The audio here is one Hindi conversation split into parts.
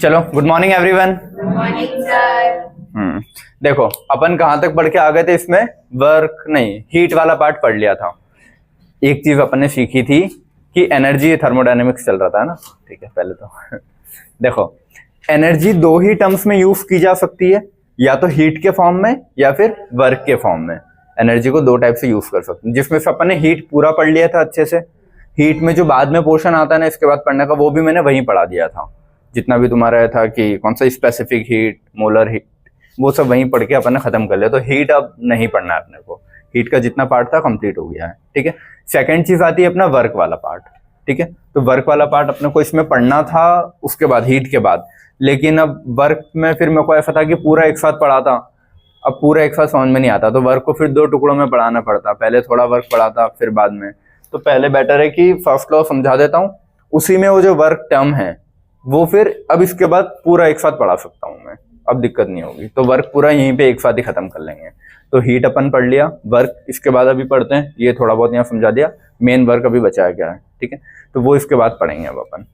चलो, good morning everyone. Good morning sir. देखो अपन कहाँ तक पढ़ के आ गए थे, इसमें वर्क नहीं हीट वाला पार्ट पढ़ लिया था। एक चीज अपन ने सीखी थी कि एनर्जी थर्मोडायनेमिक्स चल रहा था ना। ठीक है, पहले तो देखो एनर्जी दो ही टर्म्स में यूज की जा सकती है, या तो हीट के फॉर्म में या फिर वर्क के फॉर्म में। एनर्जी को दो टाइप से यूज कर सकते हैं, जिसमें से अपन ने हीट पूरा पढ़ लिया था अच्छे से। हीट में जो बाद में पोर्शन आता है ना इसके बाद पढ़ने का, वो भी मैंने वहीं पढ़ा दिया था। जितना भी तुम्हारा था कि कौन सा स्पेसिफिक हीट, मोलर हीट, वो सब वहीं पढ़ के अपन ने खत्म कर लिया। तो हीट अब नहीं पढ़ना है अपने को। हीट का जितना पार्ट था कंप्लीट हो गया है। ठीक है, सेकंड चीज आती है अपना वर्क वाला पार्ट। ठीक है, तो वर्क वाला पार्ट अपने को इसमें पढ़ना था उसके बाद, हीट के बाद। लेकिन अब वर्क में फिर मेरे को ऐसा था कि पूरा एक साथ पढ़ा था, अब पूरा एक साथ समझ में नहीं आता, तो वर्क को फिर दो टुकड़ों में पढ़ाना पड़ता। पहले थोड़ा वर्क पढ़ा था फिर बाद में। तो पहले बेटर है कि फर्स्ट लॉ समझा देता हूँ, उसी में वो जो वर्क टर्म है वो फिर अब इसके बाद पूरा एक साथ पढ़ा सकता हूँ मैं, अब दिक्कत नहीं होगी। तो वर्क पूरा यहीं पे एक साथ ही खत्म कर लेंगे। तो हीट अपन पढ़ लिया, वर्क इसके बाद अभी पढ़ते हैं। ये थोड़ा बहुत यहाँ समझा दिया, मेन वर्क अभी बचा है क्या है। ठीक है, तो वो इसके बाद पढ़ेंगे अब अपन।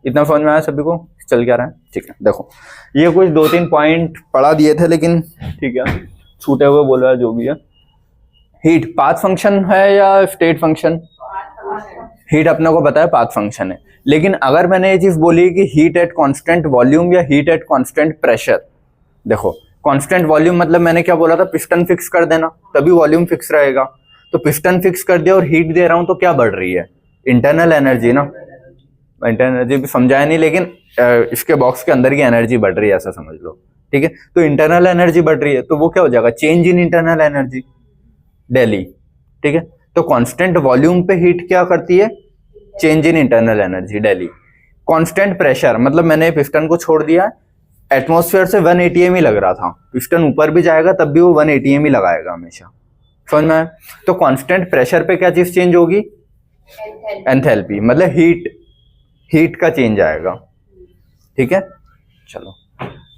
इतना समझ में आया सभी को, चल क्या रहा है। ठीक है, देखो ये कुछ दो तीन पॉइंट पढ़ा दिए थे, लेकिन ठीक है छूटे हुए बोला जो भी है। हीट पाथ फंक्शन है या स्टेट फंक्शन? हीट अपने को पता है पाथ फंक्शन है, लेकिन अगर मैंने ये चीज बोली कि हीट एट कांस्टेंट वॉल्यूम या हीट एट कांस्टेंट प्रेशर, देखो कांस्टेंट वॉल्यूम मतलब मैंने क्या बोला था, पिस्टन फिक्स कर देना तभी वॉल्यूम फिक्स रहेगा। तो पिस्टन फिक्स कर दिया और हीट दे रहा हूं तो क्या बढ़ रही है? इंटरनल एनर्जी ना। इंटरनल एनर्जी भी समझाया नहीं, लेकिन इसके बॉक्स के अंदर की एनर्जी बढ़ रही है ऐसा समझ लो। ठीक है, तो इंटरनल एनर्जी बढ़ रही है तो वो क्या हो जाएगा? Change in internal energy daily. ठीक है, तो कांस्टेंट वॉल्यूम पे हीट क्या करती है? Change in internal energy daily. Constant pressure मतलब मैंने पिस्टन को छोड़ दिया, एटमॉस्फेयर से 1 atm ही लग रहा था, पिस्टन ऊपर भी जाएगा तब भी वो 1 atm ही लगाएगा हमेशा। समझ में आया? तो कांस्टेंट प्रेशर पे क्या चीज चेंज होगी? एंथैल्पी, मतलब हीट का चेंज आएगा। ठीक है, चलो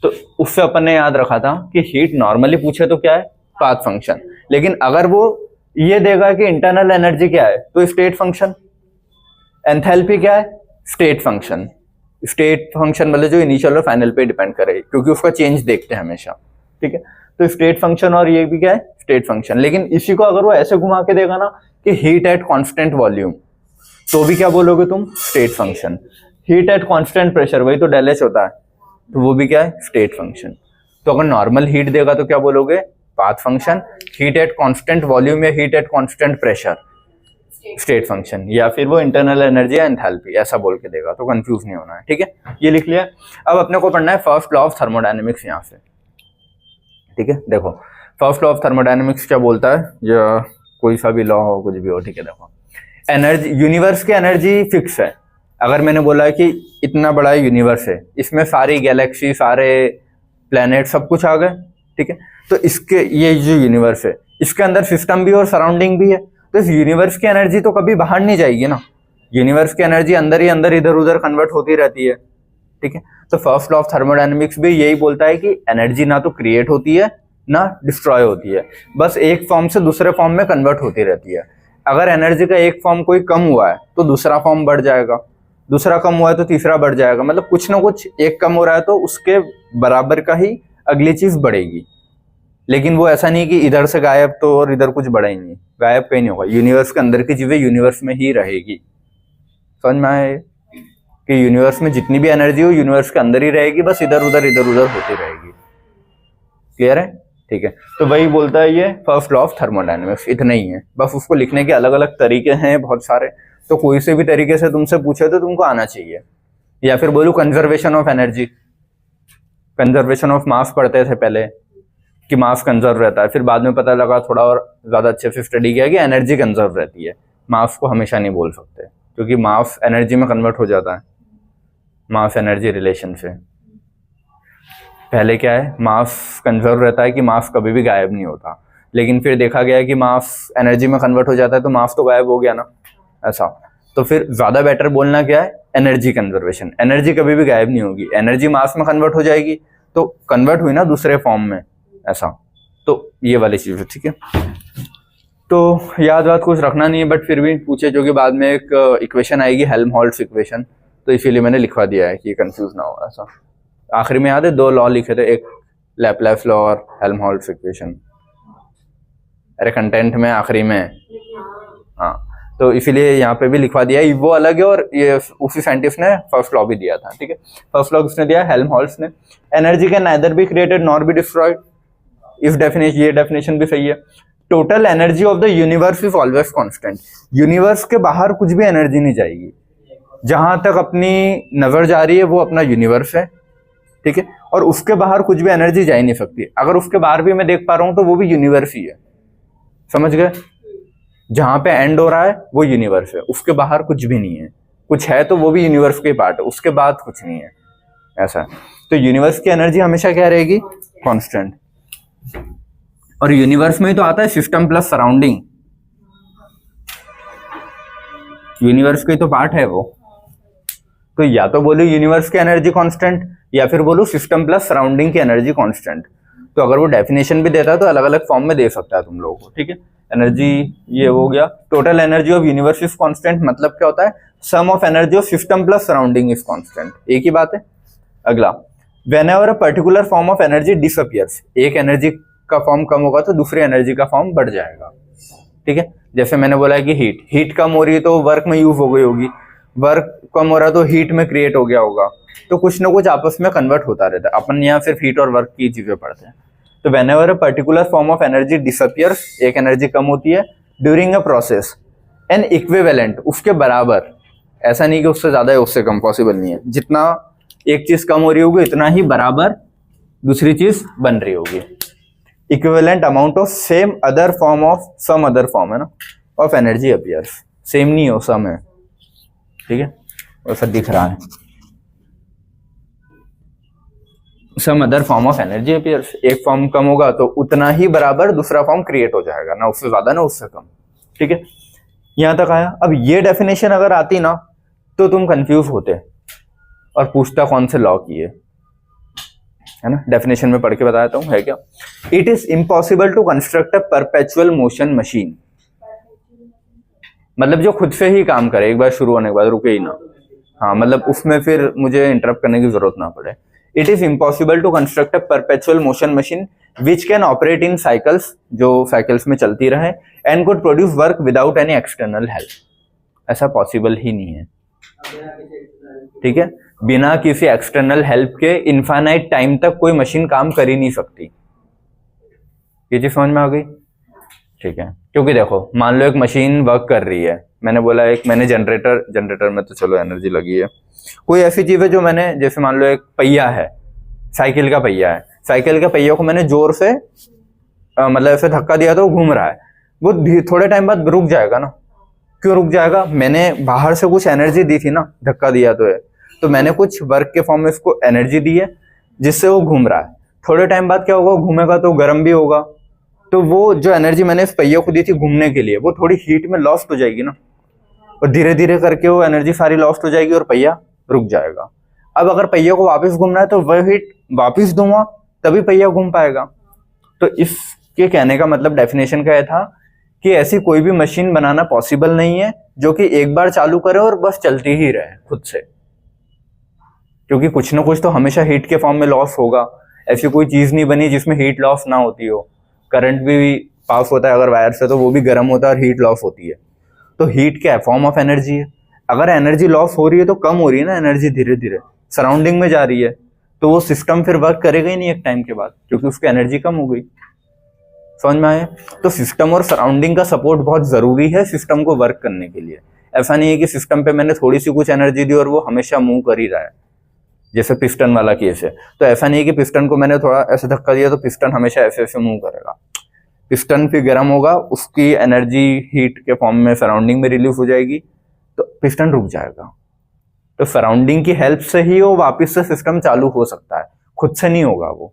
तो उससे अपन ने याद रखा था कि हीट नॉर्मली पूछे तो क्या है? Path function. लेकिन अगर वो ये देगा कि इंटरनल एनर्जी क्या है तो स्टेट फंक्शन। एंथैल्पी क्या है? State function. स्टेट फंक्शन मतलब जो इनिशियल और फाइनल पे डिपेंड करे, क्योंकि उसका चेंज देखते हैं हमेशा। ठीक है, तो स्टेट फंक्शन और ये भी क्या है? State function. लेकिन इसी को अगर वो ऐसे घुमा के देगा ना कि हीट एट कांस्टेंट वॉल्यूम, तो भी क्या बोलोगे तुम? State function. Heat at constant pressure, वही तो डेल एच होता है, तो वो भी क्या है? State function. तो अगर नॉर्मल हीट देगा तो क्या बोलोगे? Path function. Heat at constant volume या heat at constant pressure, state function. या फिर वो इंटरनल एनर्जी या एंथैल्पी ऐसा बोल के देगा, तो कंफ्यूज नहीं होना है। ठीक है, ये लिख लिया। अब अपने को पढ़ना है फर्स्ट लॉ ऑफ थर्मोडायनेमिक्स यहाँ से। ठीक है, देखो फर्स्ट लॉ ऑफ थर्मोडायनेमिक्स क्या बोलता है, या कोई सा भी लॉ हो कुछ भी हो। ठीक है, देखो एनर्जी, यूनिवर्स की एनर्जी फिक्स है। अगर मैंने बोला है कि इतना बड़ा यूनिवर्स है, इसमें सारी गैलेक्सी, सारे प्लैनेट, सब कुछ आ गए। ठीक है, तो इसके ये जो यूनिवर्स है इसके अंदर सिस्टम भी और सराउंडिंग भी है, तो इस यूनिवर्स की एनर्जी तो कभी बाहर नहीं जाएगी ना। यूनिवर्स की एनर्जी अंदर ही अंदर इधर उधर कन्वर्ट होती रहती है। ठीक है, तो फर्स्ट लॉ ऑफ थर्मोडायनेमिक्स भी यही बोलता है कि एनर्जी ना तो क्रिएट होती है ना डिस्ट्रॉय होती है, बस एक फॉर्म से दूसरे फॉर्म में कन्वर्ट होती रहती है। अगर एनर्जी का एक फॉर्म कोई कम हुआ है तो दूसरा फॉर्म बढ़ जाएगा, दूसरा कम हुआ है तो तीसरा बढ़ जाएगा। मतलब कुछ ना कुछ एक कम हो रहा है तो उसके बराबर का ही अगली चीज बढ़ेगी। लेकिन वो ऐसा नहीं कि इधर से गायब तो और इधर कुछ बढ़ा ही नहीं, गायब कहीं नहीं होगा। यूनिवर्स के अंदर की चीजें यूनिवर्स में ही रहेगी। समझ में आए कि यूनिवर्स में जितनी भी एनर्जी हो यूनिवर्स के अंदर ही रहेगी, बस इधर उधर होती रहेगी। क्लियर है? ठीक है, तो वही बोलता है ये फर्स्ट लॉ ऑफ थर्मोडायनेमिक्स। इतना ही है, बस उसको लिखने के अलग अलग तरीके हैं बहुत सारे, तो कोई से भी तरीके से तुमसे पूछे तो तुमको आना चाहिए। या फिर बोलूं conservation of energy, conservation of mass पढ़ते थे पहले कि मास कंजर्व रहता है, फिर बाद में पता लगा थोड़ा और ज्यादा अच्छे से स्टडी किया कि एनर्जी कंजर्व रहती है। मास को हमेशा नहीं बोल सकते क्योंकि मास एनर्जी में कन्वर्ट हो जाता है मास एनर्जी रिलेशन से। पहले क्या है, मास कंजर्व रहता है कि मास कभी भी गायब नहीं होता, लेकिन फिर देखा गया कि मास एनर्जी में कन्वर्ट हो जाता है तो मास तो गायब हो गया ना, ऐसा। तो फिर ज्यादा बेटर बोलना क्या है? Energy conservation. एनर्जी कभी भी गायब नहीं होगी, एनर्जी मास में कन्वर्ट हो जाएगी तो कन्वर्ट हुई ना दूसरे फॉर्म में, ऐसा। तो ये वाली चीज है। ठीक है, तो याद कुछ रखना नहीं है, बट फिर भी पूछे जो कि बाद में एक इक्वेशन आएगी हेल्महोल्ट्ज इक्वेशन, तो इसीलिए मैंने लिखवा दिया है कि कंफ्यूज ना हो ऐसा। आखिरी में याद है 2 लॉ लिखे थे, एक लैपलास लॉ और हेल्महोल्ट्ज इक्वेशन। अरे कंटेंट में आखिरी में, हाँ, तो इसीलिए यहाँ पे भी लिखवा दिया, वो अलग है और ये उसी साइंटिस्ट ने फर्स्ट लॉ भी दिया था, ठीक है। फर्स्ट लॉ किसने दिया? हेल्महोल्ट्ज ने। Energy can neither be created nor be destroyed, इस डेफिनेशन, ये डेफिनेशन भी सही है। Total energy of the universe is always constant, universe के बाहर कुछ भी एनर्जी नहीं जाएगी, जहां तक अपनी नजर जा रही है वो अपना यूनिवर्स है, ठीक है, और उसके बाहर कुछ भी एनर्जी जा ही नहीं सकती। अगर उसके बाहर भी मैं देख पा रहा हूं तो वो भी यूनिवर्स ही है, समझ गए? जहां पे एंड हो रहा है वो यूनिवर्स है, उसके बाहर कुछ भी नहीं है, कुछ है तो वो भी यूनिवर्स के पार्ट है, उसके बाद कुछ नहीं है, ऐसा। तो यूनिवर्स की एनर्जी हमेशा क्या रहेगी? कांस्टेंट। और यूनिवर्स में ही तो आता है सिस्टम प्लस सराउंडिंग, यूनिवर्स का ही तो पार्ट है वो। तो या तो बोलो यूनिवर्स की एनर्जी कांस्टेंट, या फिर बोलो सिस्टम प्लस सराउंडिंग की एनर्जी कांस्टेंट। तो अगर वो डेफिनेशन भी देता है तो अलग अलग फॉर्म में दे सकता है तुम लोगों को, ठीक है। एनर्जी ये हो गया, total energy of universe is constant, मतलब क्या होता है? Sum of energy of system plus surrounding is constant, एक ही बात है। अगला, whenever a particular form of energy disappears, एक एनर्जी का फॉर्म कम होगा तो दूसरी एनर्जी का फॉर्म बढ़ जाएगा, ठीक है। जैसे मैंने बोला है कि हीट कम हो रही है तो वर्क में यूज हो गई होगी, वर्क कम हो रहा है तो हीट में क्रिएट हो गया होगा, तो कुछ ना कुछ आपस में कन्वर्ट होता रहता है। अपन यहाँ सिर्फ हीट और वर्क की चीजें पढ़ते हैं। तो whenever a particular form of energy disappears, एक एनर्जी कम होती है, during a process N equivalent, उसके बराबर, ऐसा नहीं कि उससे ज्यादा है उससे कम, पॉसिबल नहीं है। जितना एक चीज कम हो रही होगी उतना ही बराबर दूसरी चीज बन रही होगी। Equivalent amount of same other form of some other form है ना, ऑफ एनर्जी अपीयर्स, सेम नहीं हो, सम है, ठीक है, वैसा दिख रहा है। Some other form of energy appears, एक फॉर्म कम होगा तो उतना ही बराबर दूसरा फॉर्म क्रिएट हो जाएगा, ना उससे ज्यादा ना उससे कम, ठीक है। यहां तक आया। अब ये डेफिनेशन अगर आती ना तो तुम कंफ्यूज होते और पूछता कौन से लॉ की है ना। डेफिनेशन में पढ़ के बताता हूं, है क्या? It is impossible to construct a perpetual motion machine, मतलब जो खुद से ही काम करे, एक बार शुरू होने के बाद रुके ही ना, हाँ, मतलब उसमें फिर मुझे इंटरप्ट करने की जरूरत ना पड़े। It is impossible to construct a perpetual motion machine which can operate in cycles, जो साइकिल्स में चलती रहे, and could produce work without any external help, ऐसा पॉसिबल ही नहीं है, ठीक है। बिना किसी एक्सटर्नल हेल्प के इनफाइनाइट टाइम तक कोई मशीन काम कर ही नहीं सकती। ये चीज समझ में आ गई? ठीक है, क्योंकि देखो मान लो एक मशीन वर्क कर रही है, मैंने बोला एक, मैंने जनरेटर में तो चलो एनर्जी लगी है, कोई ऐसी चीज है जो मैंने, जैसे मान लो एक पहिया है, साइकिल का पहिया है, साइकिल के पहिया को मैंने जोर से मतलब ऐसे धक्का दिया तो घूम रहा है, वो थोड़े टाइम बाद रुक जाएगा ना। क्यों रुक जाएगा? मैंने बाहर से कुछ एनर्जी दी थी ना, धक्का दिया तो मैंने कुछ वर्क के फॉर्म में इसको एनर्जी दी है जिससे वो घूम रहा है। थोड़े टाइम बाद क्या होगा, घूमेगा तो गर्म भी होगा, तो वो जो एनर्जी मैंने इस पहिया को दी थी घूमने के लिए, वो थोड़ी हीट में लॉस्ट हो जाएगी ना, और धीरे धीरे करके वो एनर्जी सारी लॉस्ट हो जाएगी और पहिया रुक जाएगा। अब अगर पहिया को वापस घूमना है तो वह हीट वापस दूंगा तभी पहिया घूम पाएगा। तो इसके कहने का मतलब डेफिनेशन का यह था कि ऐसी कोई भी मशीन बनाना पॉसिबल नहीं है जो कि एक बार चालू करे और बस चलती ही रहे खुद से, क्योंकि कुछ ना कुछ तो हमेशा हीट के फॉर्म में लॉस होगा। ऐसी कोई चीज नहीं बनी जिसमें हीट लॉस ना होती हो। करंट भी पास होता है अगर वायर से तो वो भी गर्म होता है और हीट लॉस होती है। तो हीट क्या है? फॉर्म ऑफ एनर्जी है। अगर एनर्जी लॉस हो रही है तो कम हो रही है ना एनर्जी, धीरे धीरे सराउंडिंग में जा रही है, तो वो सिस्टम फिर वर्क करेगा ही नहीं एक टाइम के बाद, क्योंकि उसकी एनर्जी कम हो गई। समझ में आया? तो सिस्टम और सराउंडिंग का सपोर्ट बहुत जरूरी है सिस्टम को वर्क करने के लिए। ऐसा नहीं है कि सिस्टम पे मैंने थोड़ी सी कुछ एनर्जी दी और वो हमेशा मूव कर ही रहा है, जैसे पिस्टन वाला केस है। तो ऐसा नहीं है कि पिस्टन को मैंने थोड़ा ऐसे धक्का दिया तो पिस्टन हमेशा ऐसे ऐसे मूव करेगा। पिस्टन फिर गर्म होगा, उसकी एनर्जी हीट के फॉर्म में सराउंडिंग में रिलीज हो जाएगी, तो पिस्टन रुक जाएगा। तो सराउंडिंग की हेल्प से ही वो वापस से सिस्टम चालू हो सकता है, खुद से नहीं होगा वो।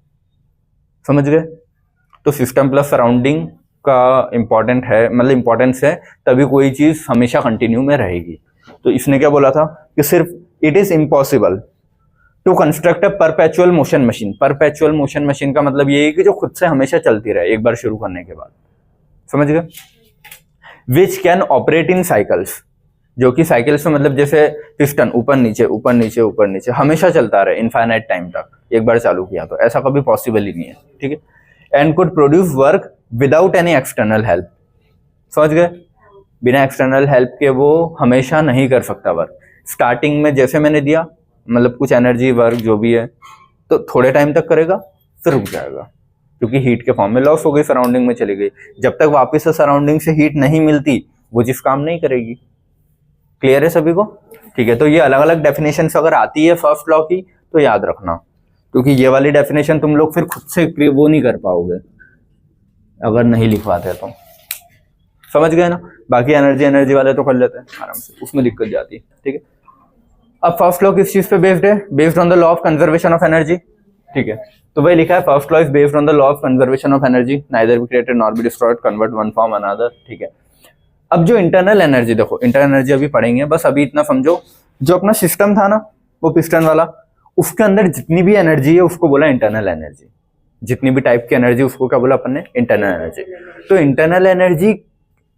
समझ गए? तो सिस्टम प्लस सराउंडिंग का इंपॉर्टेंट है, मतलब इंपॉर्टेंस है, तभी कोई चीज हमेशा कंटिन्यू में रहेगी। तो इसने क्या बोला था कि सिर्फ it is impossible to construct a perpetual motion machine. Perpetual motion machine का मतलब ये है कि जो खुद से हमेशा चलती रहे एक बार शुरू करने के बाद। समझ गए? विच कैन ऑपरेट इन साइकिल्स, जो कि साइकिल्स में मतलब जैसे पिस्टन ऊपर नीचे ऊपर नीचे ऊपर नीचे हमेशा चलता रहे इनफाइनाइट टाइम तक, एक बार चालू किया तो, ऐसा कभी पॉसिबल ही नहीं है, ठीक है। And could produce work without any external help, समझ गए, बिना एक्सटर्नल हेल्प के वो हमेशा नहीं कर सकता वर्क। स्टार्टिंग में जैसे मैंने दिया, मतलब कुछ एनर्जी वर्क जो भी है, तो थोड़े टाइम तक करेगा फिर रुक जाएगा, क्योंकि हीट के फॉर्म में लॉस हो गई, सराउंडिंग में चली गई। जब तक वापस से सराउंडिंग से हीट नहीं मिलती वो जिस काम नहीं करेगी। क्लियर है सभी को, ठीक है। तो ये अलग अलग डेफिनेशन अगर आती है फर्स्ट लॉ की तो याद रखना, क्योंकि ये वाली डेफिनेशन तुम लोग फिर खुद से वो नहीं कर पाओगे अगर नहीं लिखवाते तो, समझ गए ना। बाकी एनर्जी वाले तो कर लेते हैं आराम से, उसमें दिक्कत जाती है, ठीक है। अब फर्स्ट लॉ किस चीज पे बेस्ड है? Based on the law of conservation of energy, ठीक है। तो वही लिखा है, first law is based on the law of conservation of energy, neither be created nor be destroyed, convert one form another, ठीक है। अब जो इंटरनल एनर्जी, देखो इंटरनल एनर्जी अभी पढ़ेंगे, बस अभी इतना समझो, जो अपना सिस्टम था ना वो पिस्टन वाला, उसके अंदर जितनी भी एनर्जी है उसको बोला इंटरनल एनर्जी। जितनी भी टाइप की एनर्जी उसको क्या बोला अपन ने? Internal energy. तो इंटरनल एनर्जी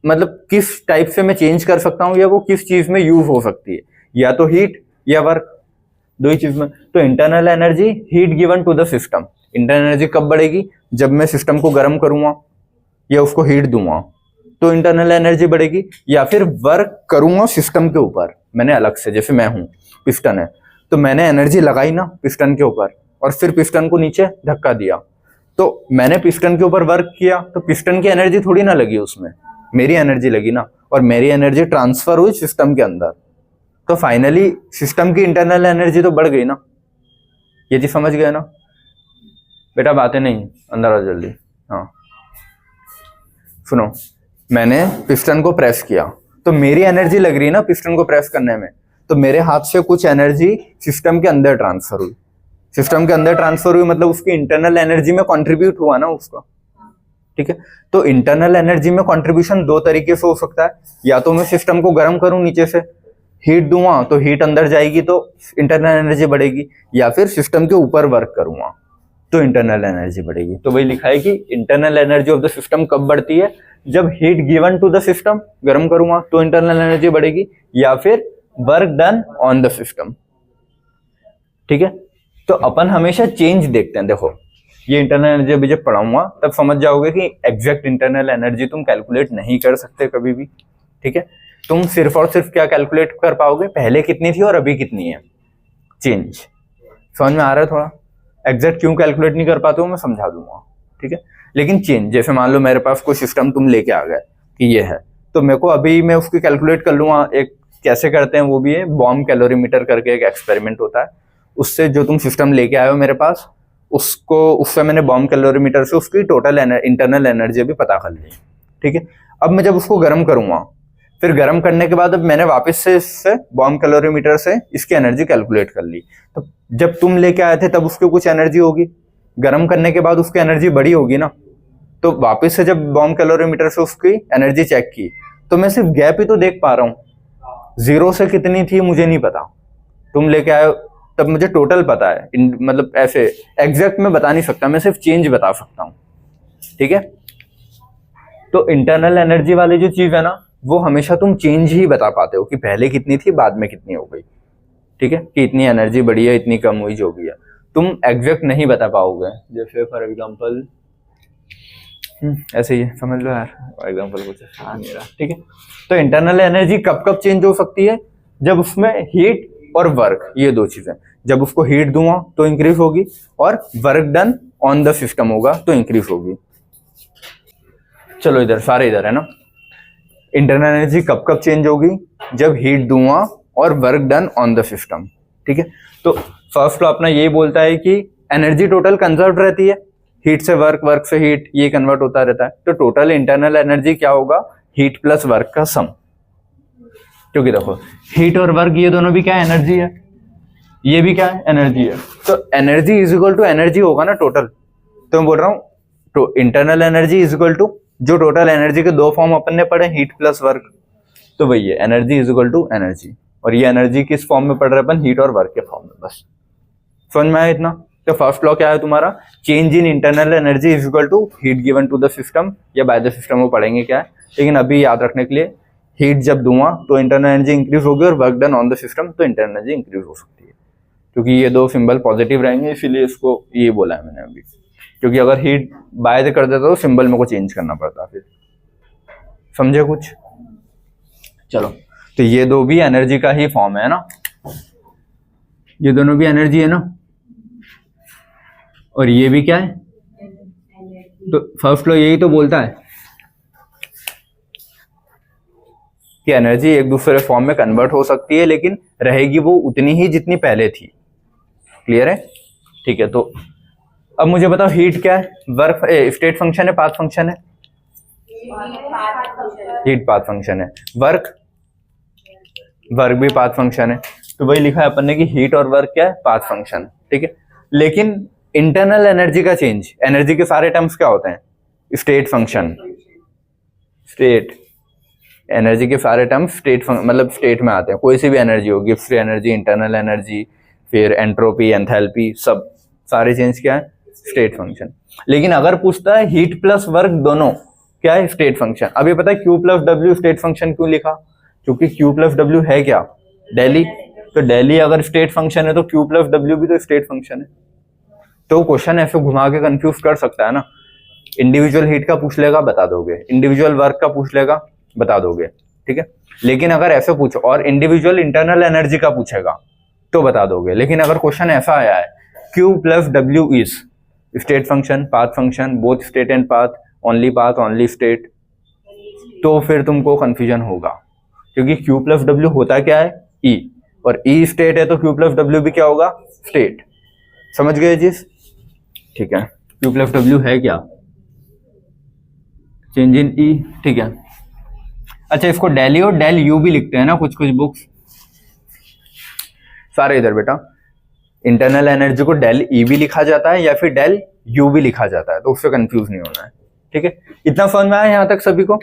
मतलब किस टाइप से मैं चेंज कर सकता हूँ, या वो किस चीज में यूज हो सकती है, या तो हीट या वर्क, दो ही चीज में। तो internal energy heat given to the system. Internal energy कब बढ़ेगी? जब मैं सिस्टम को गर्म करूंगा या उसको हीट दूंगा तो इंटरनल एनर्जी बढ़ेगी, या फिर वर्क करूंगा सिस्टम के ऊपर मैंने अलग से, जैसे मैं हूं पिस्टन है तो मैंने एनर्जी लगाई ना पिस्टन के ऊपर और फिर पिस्टन को नीचे धक्का दिया, तो मैंने पिस्टन के ऊपर वर्क किया, तो पिस्टन की एनर्जी थोड़ी ना लगी उसमें, मेरी एनर्जी लगी ना, और मेरी एनर्जी ट्रांसफर हुई सिस्टम के अंदर, तो फाइनली सिस्टम की इंटरनल एनर्जी तो बढ़ गई ना। ये चीज समझ गए ना बेटा? बातें नहीं, अंदर आ जल्दी। हाँ सुनो, मैंने पिस्टन को प्रेस किया तो मेरी एनर्जी लग रही है ना पिस्टन को प्रेस करने में, तो मेरे हाथ से कुछ एनर्जी सिस्टम के अंदर ट्रांसफर हुई। सिस्टम के अंदर ट्रांसफर हुई मतलब उसकी इंटरनल एनर्जी में कंट्रीब्यूट हुआ ना उसका, ठीक है। तो इंटरनल एनर्जी में कंट्रीब्यूशन दो तरीके से हो सकता है, या तो मैं सिस्टम को गर्म करूं नीचे से, हीट दूंगा तो हीट अंदर जाएगी तो इंटरनल एनर्जी बढ़ेगी, या फिर सिस्टम के ऊपर वर्क करूंगा तो इंटरनल एनर्जी बढ़ेगी। तो वही लिखा है कि internal energy of the system कब बढ़ती है? जब heat given to the system, गर्म करूंगा तो इंटरनल एनर्जी बढ़ेगी, या फिर work done on the system, ठीक है। तो अपन हमेशा चेंज देखते हैं। देखो ये इंटरनल एनर्जी अभी जब पढ़ाऊंगा तब समझ जाओगे कि एग्जैक्ट इंटरनल एनर्जी तुम कैलकुलेट नहीं कर सकते कभी भी, ठीक है। तुम सिर्फ और सिर्फ क्या कैलकुलेट कर पाओगे? पहले कितनी थी और अभी कितनी है, चेंज। समझ में आ रहा है थोड़ा? एग्जैक्ट क्यों कैलकुलेट नहीं कर पाते हो मैं समझा दूंगा, ठीक है। लेकिन चेंज, जैसे मान लो मेरे पास कोई सिस्टम तुम लेके आ गए कि ये है, तो मेरे को अभी मैं उसकी कैलकुलेट कर लूंगा। एक कैसे करते हैं वो भी है, बॉम्ब कैलोरीमीटर करके एक एक्सपेरिमेंट होता है, उससे जो तुम सिस्टम लेके आए हो मेरे पास, उससे मैंने बॉम्ब कैलोरीमीटर से उसकी टोटल इंटरनल एनर्जी भी पता कर ली, ठीक है। अब मैं जब उसको गर्म करूंगा, फिर गर्म करने के बाद अब मैंने वापस से इससे बॉम्ब कैलोरीमीटर से इसकी एनर्जी कैलकुलेट कर ली, तो जब तुम लेके आए थे तब उसकी कुछ एनर्जी होगी, गर्म करने के बाद उसकी एनर्जी बड़ी होगी ना, तो वापस से जब बॉम्ब कैलोरीमीटर से उसकी एनर्जी चेक की तो मैं सिर्फ गैप ही तो देख पा रहा हूँ, जीरो से कितनी थी मुझे नहीं पता, तुम लेके आए तब मुझे टोटल पता है, मतलब ऐसे एग्जैक्ट मैं बता नहीं सकता, मैं सिर्फ चेंज बता सकता हूँ, ठीक है। तो इंटरनल एनर्जी वाली जो चीज है ना वो हमेशा तुम चेंज ही बता पाते हो कि पहले कितनी थी बाद में कितनी हो गई, ठीक है, कि इतनी एनर्जी बढ़ी है इतनी कम हुई जो भी है, तुम एग्जैक्ट नहीं बता पाओगे। जैसे फॉर एग्जांपल ऐसे ही समझ लो यार, एग्जांपल कुछ आ नहीं रहा, ठीक है। तो इंटरनल एनर्जी कब कब चेंज हो सकती है? जब उसमें हीट और वर्क, ये दो चीजें, जब उसको हीट दूंगा तो इंक्रीज होगी और work done on the system होगा तो इंक्रीज होगी। चलो इधर सारे इधर है ना। इंटरनल एनर्जी कब कब चेंज होगी? जब हीट दूंगा और work done on the system, ठीक है। तो फर्स्ट लॉ अपना यही बोलता है कि एनर्जी टोटल कंजर्व रहती है, हीट से वर्क, वर्क से हीट, ये कन्वर्ट होता रहता है। तो टोटल इंटरनल एनर्जी क्या होगा? हीट प्लस वर्क का सम, क्योंकि देखो हीट और वर्क ये दोनों भी क्या एनर्जी है, ये भी क्या है एनर्जी है, तो energy is equal to energy होगा ना टोटल। तो मैं बोल रहा हूँ तो internal energy is equal to, जो टोटल एनर्जी के दो फॉर्म अपन ने पढ़े, हीट प्लस वर्क, तो वही है energy is equal to energy. और ये एनर्जी किस फॉर्म में पढ़ रहे अपन? हीट और वर्क के फॉर्म में। बस समझ में आया इतना? तो फर्स्ट लॉ क्या है तुम्हारा? Change in internal energy is equal to heat given to the system, या बाय द सिस्टम वो पढ़ेंगे क्या है, लेकिन अभी याद रखने के लिए हीट जब दूंगा तो इंटरनल एनर्जी इंक्रीज होगी और work done on the system तो इंटरनल एनर्जी इंक्रीज हो सकती है, क्योंकि ये दो सिंबल पॉजिटिव रहेंगे, इसीलिए इसको ये बोला है मैंने अभी, क्योंकि अगर हीट बाय कर देता तो सिंबल मेरे को चेंज करना पड़ता फिर। समझे कुछ? चलो, तो ये दो भी एनर्जी का ही फॉर्म है ना, ये दोनों भी एनर्जी है ना, और ये भी क्या है? तो फर्स्ट लॉ यही तो बोलता है कि एनर्जी एक दूसरे फॉर्म में कन्वर्ट हो सकती है, लेकिन रहेगी वो उतनी ही जितनी पहले थी। क्लियर है? ठीक है, तो अब मुझे बताओ हीट क्या है? वर्क स्टेट फंक्शन है, पाथ फंक्शन है? हीट पाथ फंक्शन है। वर्क भी पाथ फंक्शन है। तो वही लिखा है अपन ने कि हीट और वर्क क्या है? Path function. ठीक है, लेकिन इंटरनल एनर्जी का चेंज, एनर्जी के सारे टर्म्स क्या होते हैं? State function. स्टेट एनर्जी के सारे टर्म्स स्टेट मतलब स्टेट में आते हैं। कोई सी भी एनर्जी हो, Gibbs free energy, internal energy, फिर एंट्रोपी, एंथैल्पी, सब सारे चेंज क्या है? State function. लेकिन अगर पूछता है हीट प्लस वर्क दोनों क्या है? State function. अब ये पता है Q plus W state function क्यों लिखा? क्योंकि Q प्लस डब्ल्यू है क्या? डेली। तो डेली अगर स्टेट फंक्शन है तो Q प्लस डब्ल्यू भी तो स्टेट फंक्शन है। तो क्वेश्चन ऐसे घुमा के कंफ्यूज कर सकता है ना। इंडिविजुअल हीट का पूछ लेगा, बता दोगे। इंडिविजुअल वर्क का पूछ लेगा, बता दोगे। ठीक है, लेकिन अगर ऐसे पूछो और इंडिविजुअल इंटरनल एनर्जी का पूछेगा तो बता दोगे। लेकिन अगर क्वेश्चन ऐसा आया है Q plus W is state function, path function, both state and path, only path, only state, तो फिर तुमको कंफ्यूजन होगा। क्योंकि Q प्लस डब्ल्यू होता क्या है? E, और E स्टेट है तो Q प्लस डब्ल्यू भी क्या होगा? स्टेट। समझ गए चीज? ठीक है, Q प्लस डब्ल्यू है क्या? Change in E। ठीक है, अच्छा इसको डेल E और डेल U भी लिखते हैं ना कुछ कुछ बुक्स। सारे इधर बेटा, इंटरनल एनर्जी को डेल E भी लिखा जाता है या फिर डेल U भी लिखा जाता है, तो उससे कंफ्यूज नहीं होना है। ठीक है, इतना समझ में आया यहां तक सभी को?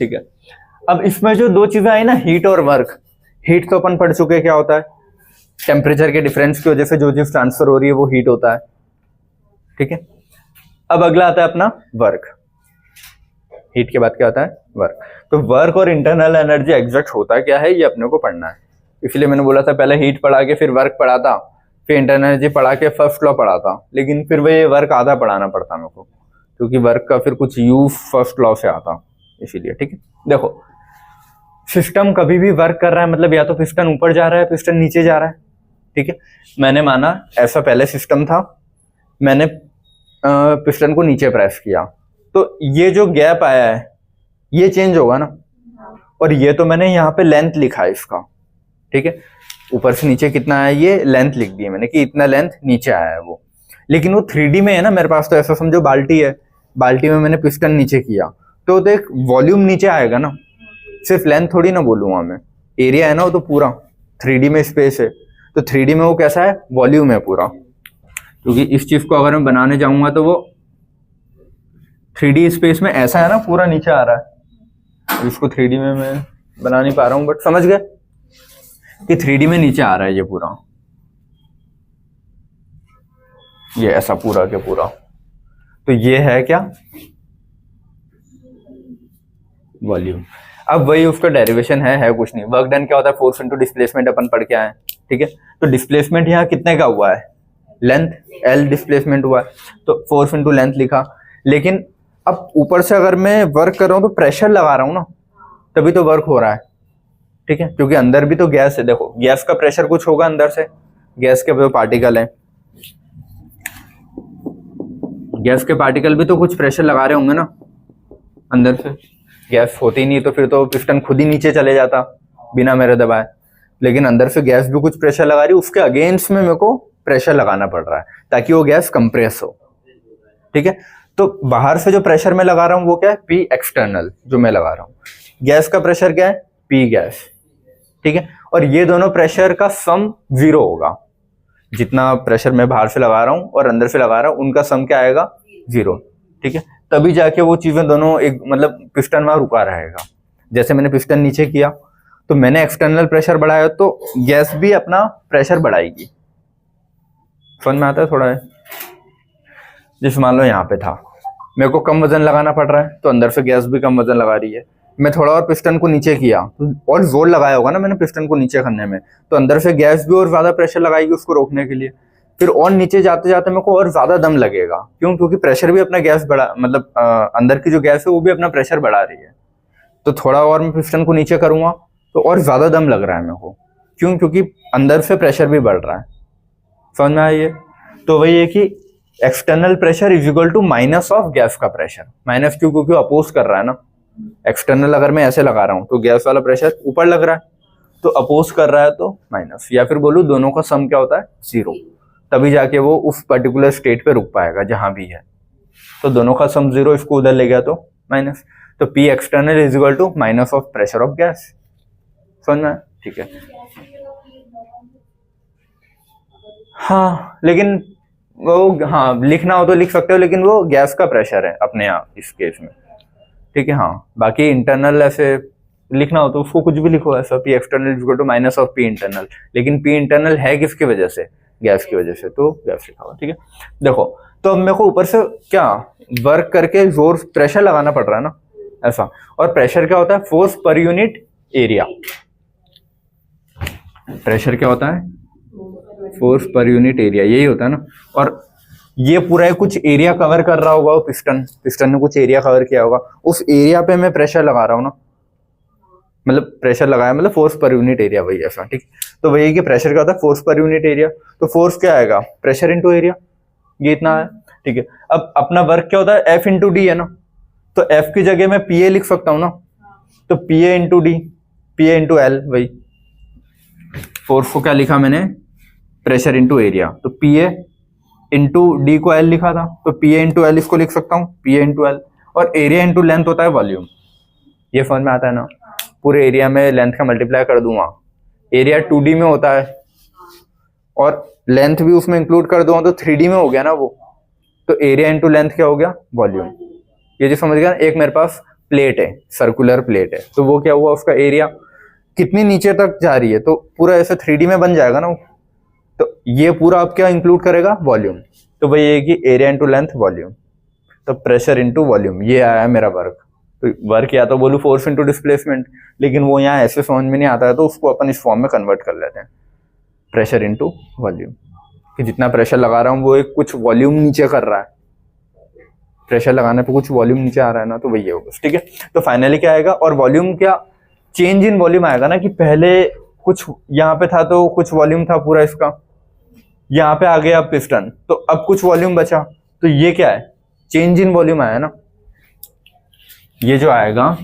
ठीक है, अब इसमें जो दो चीजें आई ना, हीट और वर्क। हीट तो अपन पढ़ चुके हैं क्या होता है? टेम्परेचर के डिफरेंस की वजह से जो चीज ट्रांसफर हो रही है वो हीट होता है। ठीक है, अब अगला आता है अपना वर्क। हीट के बाद क्या आता है? वर्क। तो वर्क और इंटरनल एनर्जी एग्जैक्ट होता क्या है ये अपने को पढ़ना है। इसलिए मैंने बोला था पहले हीट पढ़ा के फिर वर्क पढ़ा था, फिर इंटरनल एनर्जी पढ़ा के फर्स्ट लॉ पढ़ा था, लेकिन फिर वही वर्क आधा पढ़ाना पड़ता मेरे को, क्योंकि वर्क का फिर कुछ यूज फर्स्ट लॉ से आता, इसीलिए। ठीक है, देखो सिस्टम कभी भी वर्क कर रहा है मतलब या तो पिस्टन ऊपर जा रहा है, पिस्टन नीचे जा रहा है। ठीक है, मैंने माना ऐसा पहले सिस्टम था, मैंने पिस्टन को नीचे प्रेस किया, तो ये जो गैप आया है ये चेंज होगा ना, और ये तो मैंने यहाँ पे लेंथ लिखा है इसका। ठीक है, ऊपर से नीचे कितना आया ये लेंथ लिख दी है मैंने कि इतना लेंथ नीचे आया है वो, लेकिन वो 3D में है ना मेरे पास। तो ऐसा समझो बाल्टी है, बाल्टी में मैंने पिस्टन नीचे किया तो देख वॉल्यूम नीचे आएगा ना, सिर्फ लेंथ थोड़ी ना बोलूंगा मैं। एरिया है ना वो तो पूरा 3D में स्पेस है, तो 3D में वो कैसा है? वॉल्यूम है पूरा। क्योंकि इस चीज को अगर मैं बनाने जाऊंगा तो वो 3D स्पेस में ऐसा है ना, पूरा नीचे आ रहा है। इसको 3D में मैं बना नहीं पा रहा हूं, बट समझ गए कि 3D में नीचे आ रहा है ये पूरा, ये ऐसा पूरा के पूरा। तो ये है क्या? वॉल्यूम। अब वही उसका डेरिवेशन है कुछ नहीं। वर्क डन क्या होता है? फोर्स इनटू डिस्प्लेसमेंट अपन पढ़ के आए। ठीक है, तो डिस्प्लेसमेंट यहाँ कितने का हुआ है? लेंथ, L डिस्प्लेसमेंट हुआ है, तो फोर्स इनटू लेंथ लिखा। लेकिन अब ऊपर से अगर मैं वर्क कर रहा हूं तो प्रेशर लगा रहा हूं ना, तभी तो वर्क हो रहा है। ठीक है, क्योंकि अंदर भी तो गैस है। देखो गैस का प्रेशर कुछ होगा अंदर से, गैस के जो पार्टिकल है, गैस के पार्टिकल भी तो कुछ प्रेशर लगा रहे होंगे ना अंदर से। गैस होती नहीं तो फिर तो पिस्टन खुद ही नीचे चले जाता बिना मेरे दबाए, लेकिन अंदर से गैस भी कुछ प्रेशर लगा रही है, उसके अगेंस्ट में मेरे को प्रेशर लगाना पड़ रहा है ताकि वो गैस कंप्रेस हो। ठीक है, तो बाहर से जो प्रेशर मैं लगा रहा हूं वो क्या है? P एक्सटर्नल जो मैं लगा रहा हूं। गैस का प्रेशर क्या है? P gas. ठीक है, और ये दोनों प्रेशर का सम 0 होगा। जितना प्रेशर मैं बाहर से लगा रहा हूं और अंदर से लगा रहा हूं उनका सम क्या आएगा? 0। ठीक है, तभी जाके वो चीजें दोनों एक मतलब पिस्टन वहां रुका रहेगा। जैसे मैंने पिस्टन नीचे किया तो मैंने एक्सटर्नल प्रेशर बढ़ाया तो गैस भी अपना प्रेशर बढ़ाएगी। समझ में आता है थोड़ा है? जैसे मान लो यहाँ पे था, मेरे को कम वजन लगाना पड़ रहा है तो अंदर से गैस भी कम वजन लगा रही है, मैं थोड़ा और पिस्टन को नीचे किया तो और जोर लगाया होगा ना मैंने पिस्टन को नीचे करने में, तो अंदर से गैस भी और ज्यादा प्रेशर लगाएगी उसको रोकने के लिए। फिर और नीचे जाते जाते मेरे को और ज्यादा दम लगेगा, क्यों? क्योंकि प्रेशर भी अपना गैस बढ़ा, मतलब अंदर की जो गैस है वो भी अपना प्रेशर बढ़ा रही है। तो थोड़ा और मैं पिस्टन को नीचे करूंगा तो और ज्यादा दम लग रहा है मेरे को, क्यों? क्योंकि अंदर से प्रेशर भी बढ़ रहा है। समझ में आई ये? तो वही है कि external pressure is equal to minus of gas का प्रेशर। माइनस क्यों? क्योंकि अपोज कर रहा है ना। एक्सटर्नल अगर मैं ऐसे लगा रहा हूं तो गैस वाला प्रेशर ऊपर लग रहा है, तो अपोज कर रहा है तो माइनस, या फिर बोलूं दोनों का सम क्या होता है? 0। तभी जाके वो उस पर्टिकुलर स्टेट पे रुक पाएगा जहां भी है। तो दोनों का सम 0, इसको उधर ले गया तो माइनस। तो P external is equal to minus of pressure of gas. समझ में? ठीक है। हाँ लेकिन वो, हाँ लिखना हो तो लिख सकते हो, लेकिन वो गैस का प्रेशर है अपने आप इस केस में। ठीक है। हाँ बाकी इंटरनल ऐसे लिखना हो तो उसको कुछ भी लिखो ऐसा, P external is equal to minus of P internal. लेकिन पी इंटरनल है किसकी वजह से? गैस की वजह से, तो गैस लिखा हुआ। ठीक है। देखो तो अब मेरे को ऊपर से क्या वर्क करके जोर प्रेशर लगाना पड़ रहा है ना ऐसा। और प्रेशर क्या होता है? Force per unit area. Pressure क्या होता है? फोर्स पर यूनिट एरिया, यही होता है ना। और ये पूरा कुछ एरिया कवर कर रहा होगा वो पिस्टन ने कुछ एरिया कवर किया होगा, उस एरिया पे मैं प्रेशर लगा रहा हूँ ना, मतलब प्रेशर लगाया मतलब फोर्स पर यूनिट एरिया, वही ऐसा। ठीक। तो वही कि प्रेशर क्या होता है? Force per unit area. तो फोर्स क्या आएगा? प्रेशर इंटू एरिया, ये इतना है। ठीक है। अब अपना वर्क क्या होता है? एफ इंटू डी है ना, तो एफ की जगह मैं पी ए लिख सकता हूँ ना, तो P A into D, P A into L. वही फोर्स को क्या लिखा मैंने? Pressure into area. तो पी ए इंटू डी को एल लिखा था, तो पी ए इंटू एल इसको लिख सकता हूँ, पी ए इंटू एल। और एरिया इंटू लेंथ होता है वॉल्यूम। ये समझ में आता है ना? पूरे एरिया में लेंथ का मल्टीप्लाई कर दूंगा, एरिया 2D में होता है और लेंथ भी उसमें इंक्लूड कर दूंगा तो 3D में हो गया ना वो। तो एरिया इंटू लेंथ क्या हो गया? वॉल्यूम। ये जो समझ गया। एक मेरे पास प्लेट है, सर्कुलर प्लेट है, तो वो क्या हुआ? उसका एरिया कितनी नीचे तक जा रही है, तो पूरा ऐसे 3D में बन जाएगा ना। तो ये पूरा आप क्या इंक्लूड करेगा? वॉल्यूम। तो वही है कि एरिया इंटू लेंथ वॉल्यूम, तो प्रेशर इंटू वॉल्यूम, ये आया मेरा वर्क। तो वर्क या तो बोलूं फोर्स इंटू डिस्प्लेसमेंट, लेकिन वो यहाँ ऐसे समझ में नहीं आता है, तो उसको अपन इस फॉर्म में कन्वर्ट कर लेते हैं, प्रेशर इंटू वॉल्यूम। कि जितना प्रेशर लगा रहा हूँ वो एक कुछ वॉल्यूम नीचे कर रहा है, प्रेशर लगाने पे कुछ वॉल्यूम नीचे आ रहा है ना, तो वही है वो। ठीक है। तो फाइनली क्या आएगा? और वॉल्यूम क्या? चेंज इन वॉल्यूम आएगा ना, कि पहले कुछ यहाँ पे था तो कुछ वॉल्यूम था पूरा इसका, यहाँ पे आ गया अब पिस्टन, तो अब कुछ वॉल्यूम बचा, तो ये क्या है? चेंज इन वॉल्यूम आया ना। ये जो आएगा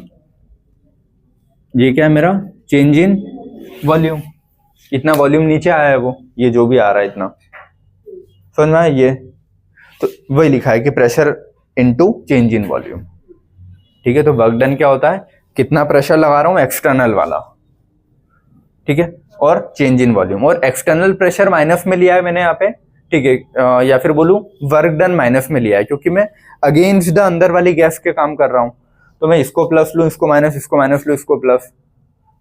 ये क्या है मेरा? Change in volume. इतना वॉल्यूम नीचे आया है वो, ये जो भी आ रहा है इतना, समझ में आया? ये तो वही लिखा है कि pressure into change in volume. ठीक है। तो वर्क डन क्या होता है? कितना प्रेशर लगा रहा हूं एक्सटर्नल वाला, ठीक है, और चेंज इन वॉल्यूम। और एक्सटर्नल प्रेशर माइनस में लिया है मैंने यहाँ पे, ठीक है, या फिर बोलूं वर्क डन माइनस में लिया है, क्योंकि मैं अगेंस्ट द अंदर वाली गैस के काम कर रहा हूं। तो मैं इसको प्लस लूं, इसको माइनस, इसको माइनस लूं, इसको प्लस,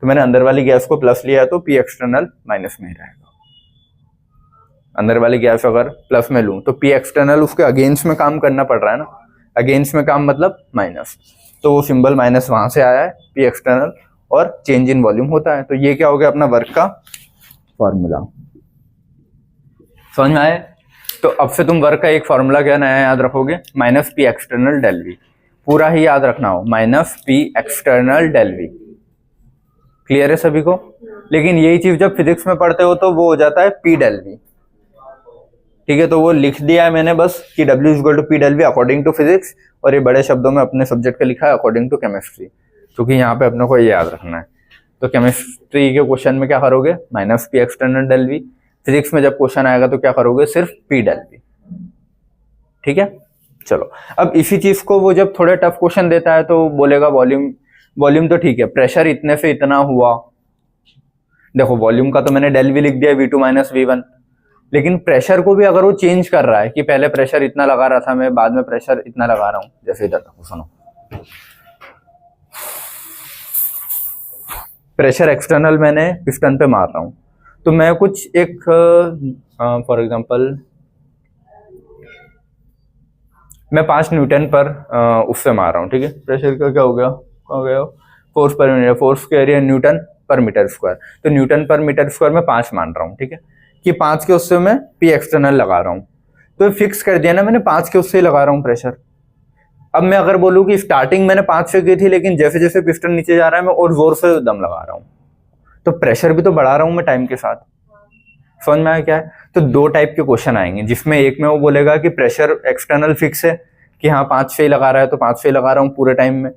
तो मैंने अंदर वाली गैस को प्लस लिया तो पी एक्सटर्नल माइनस में ही रहेगा। अंदर वाली गैस अगर प्लस में लूं तो पी एक्सटर्नल उसके अगेंस्ट में काम करना पड़ रहा है ना, अगेंस्ट में काम मतलब माइनस, तो वो सिंबल माइनस वहां से आया है, पी एक्सटर्नल, और चेंज इन वॉल्यूम होता है। तो ये क्या हो गया? अपना वर्क का फॉर्मूला। समझ में आए? तो अब से तुम वर्क का एक फॉर्मूला क्या नया याद रखोगे? Minus P external del V, पूरा ही याद रखना हो, minus P external del V. Clear है सभी को? लेकिन यही चीज जब फिजिक्स में पढ़ते हो तो वो हो जाता है पी डेल वी। ठीक है। तो वो लिख दिया है मैंने बस कि W equal to P del V according to physics, और ये बड़े शब्दों में अपने सब्जेक्ट का लिखा है अकॉर्डिंग टू केमिस्ट्री, क्योंकि यहाँ पे अपने को ये याद रखना है। तो केमिस्ट्री के क्वेश्चन में क्या करोगे? Minus P external del V. Physics में जब क्वेश्चन आएगा तो क्या करोगे? सिर्फ पी डेल वी। ठीक है। चलो अब इसी चीज को वो जब थोड़े टफ क्वेश्चन देता है तो बोलेगा वॉल्यूम, वॉल्यूम तो ठीक है, प्रेशर इतने से इतना हुआ। देखो वॉल्यूम का तो मैंने डेल वी लिख दिया, V2 माइनस V1, लेकिन प्रेशर को भी अगर वो चेंज कर रहा है कि पहले प्रेशर इतना लगा रहा था मैं, बाद में प्रेशर इतना लगा रहा हूं, जैसे इधर देखो, सुनो, प्रेशर एक्सटर्नल मैंने पिस्टन पे मार रहा हूं, तो मैं कुछ एक फॉर एग्जांपल मैं 5 न्यूटन पर उससे मार रहा हूं, ठीक है। प्रेशर का क्या हो गया? फोर्स पर मीटर, फोर्स का एरिया न्यूटन पर मीटर स्क्वायर, तो न्यूटन पर मीटर स्क्वायर में 5 मान रहा हूँ, ठीक है, कि 5 के उससे मैं पी एक्सटर्नल लगा रहा हूँ, तो फिक्स कर दिया ना मैंने, 5 के उससे ही लगा रहा हूँ प्रेशर। अब मैं अगर बोलूँ कि स्टार्टिंग मैंने 5 से की थी, लेकिन जैसे जैसे पिस्टन नीचे जा रहा है मैं और जोर से दम लगा रहा हूँ, तो प्रेशर भी तो बढ़ा रहा हूँ मैं टाइम के साथ। समझ में आया क्या है? तो 2 टाइप के क्वेश्चन आएंगे, जिसमें एक में वो बोलेगा कि प्रेशर एक्सटर्नल फिक्स है, कि हाँ 5 से ही लगा रहा है तो 5 से ही लगा रहा हूँ पूरे टाइम में,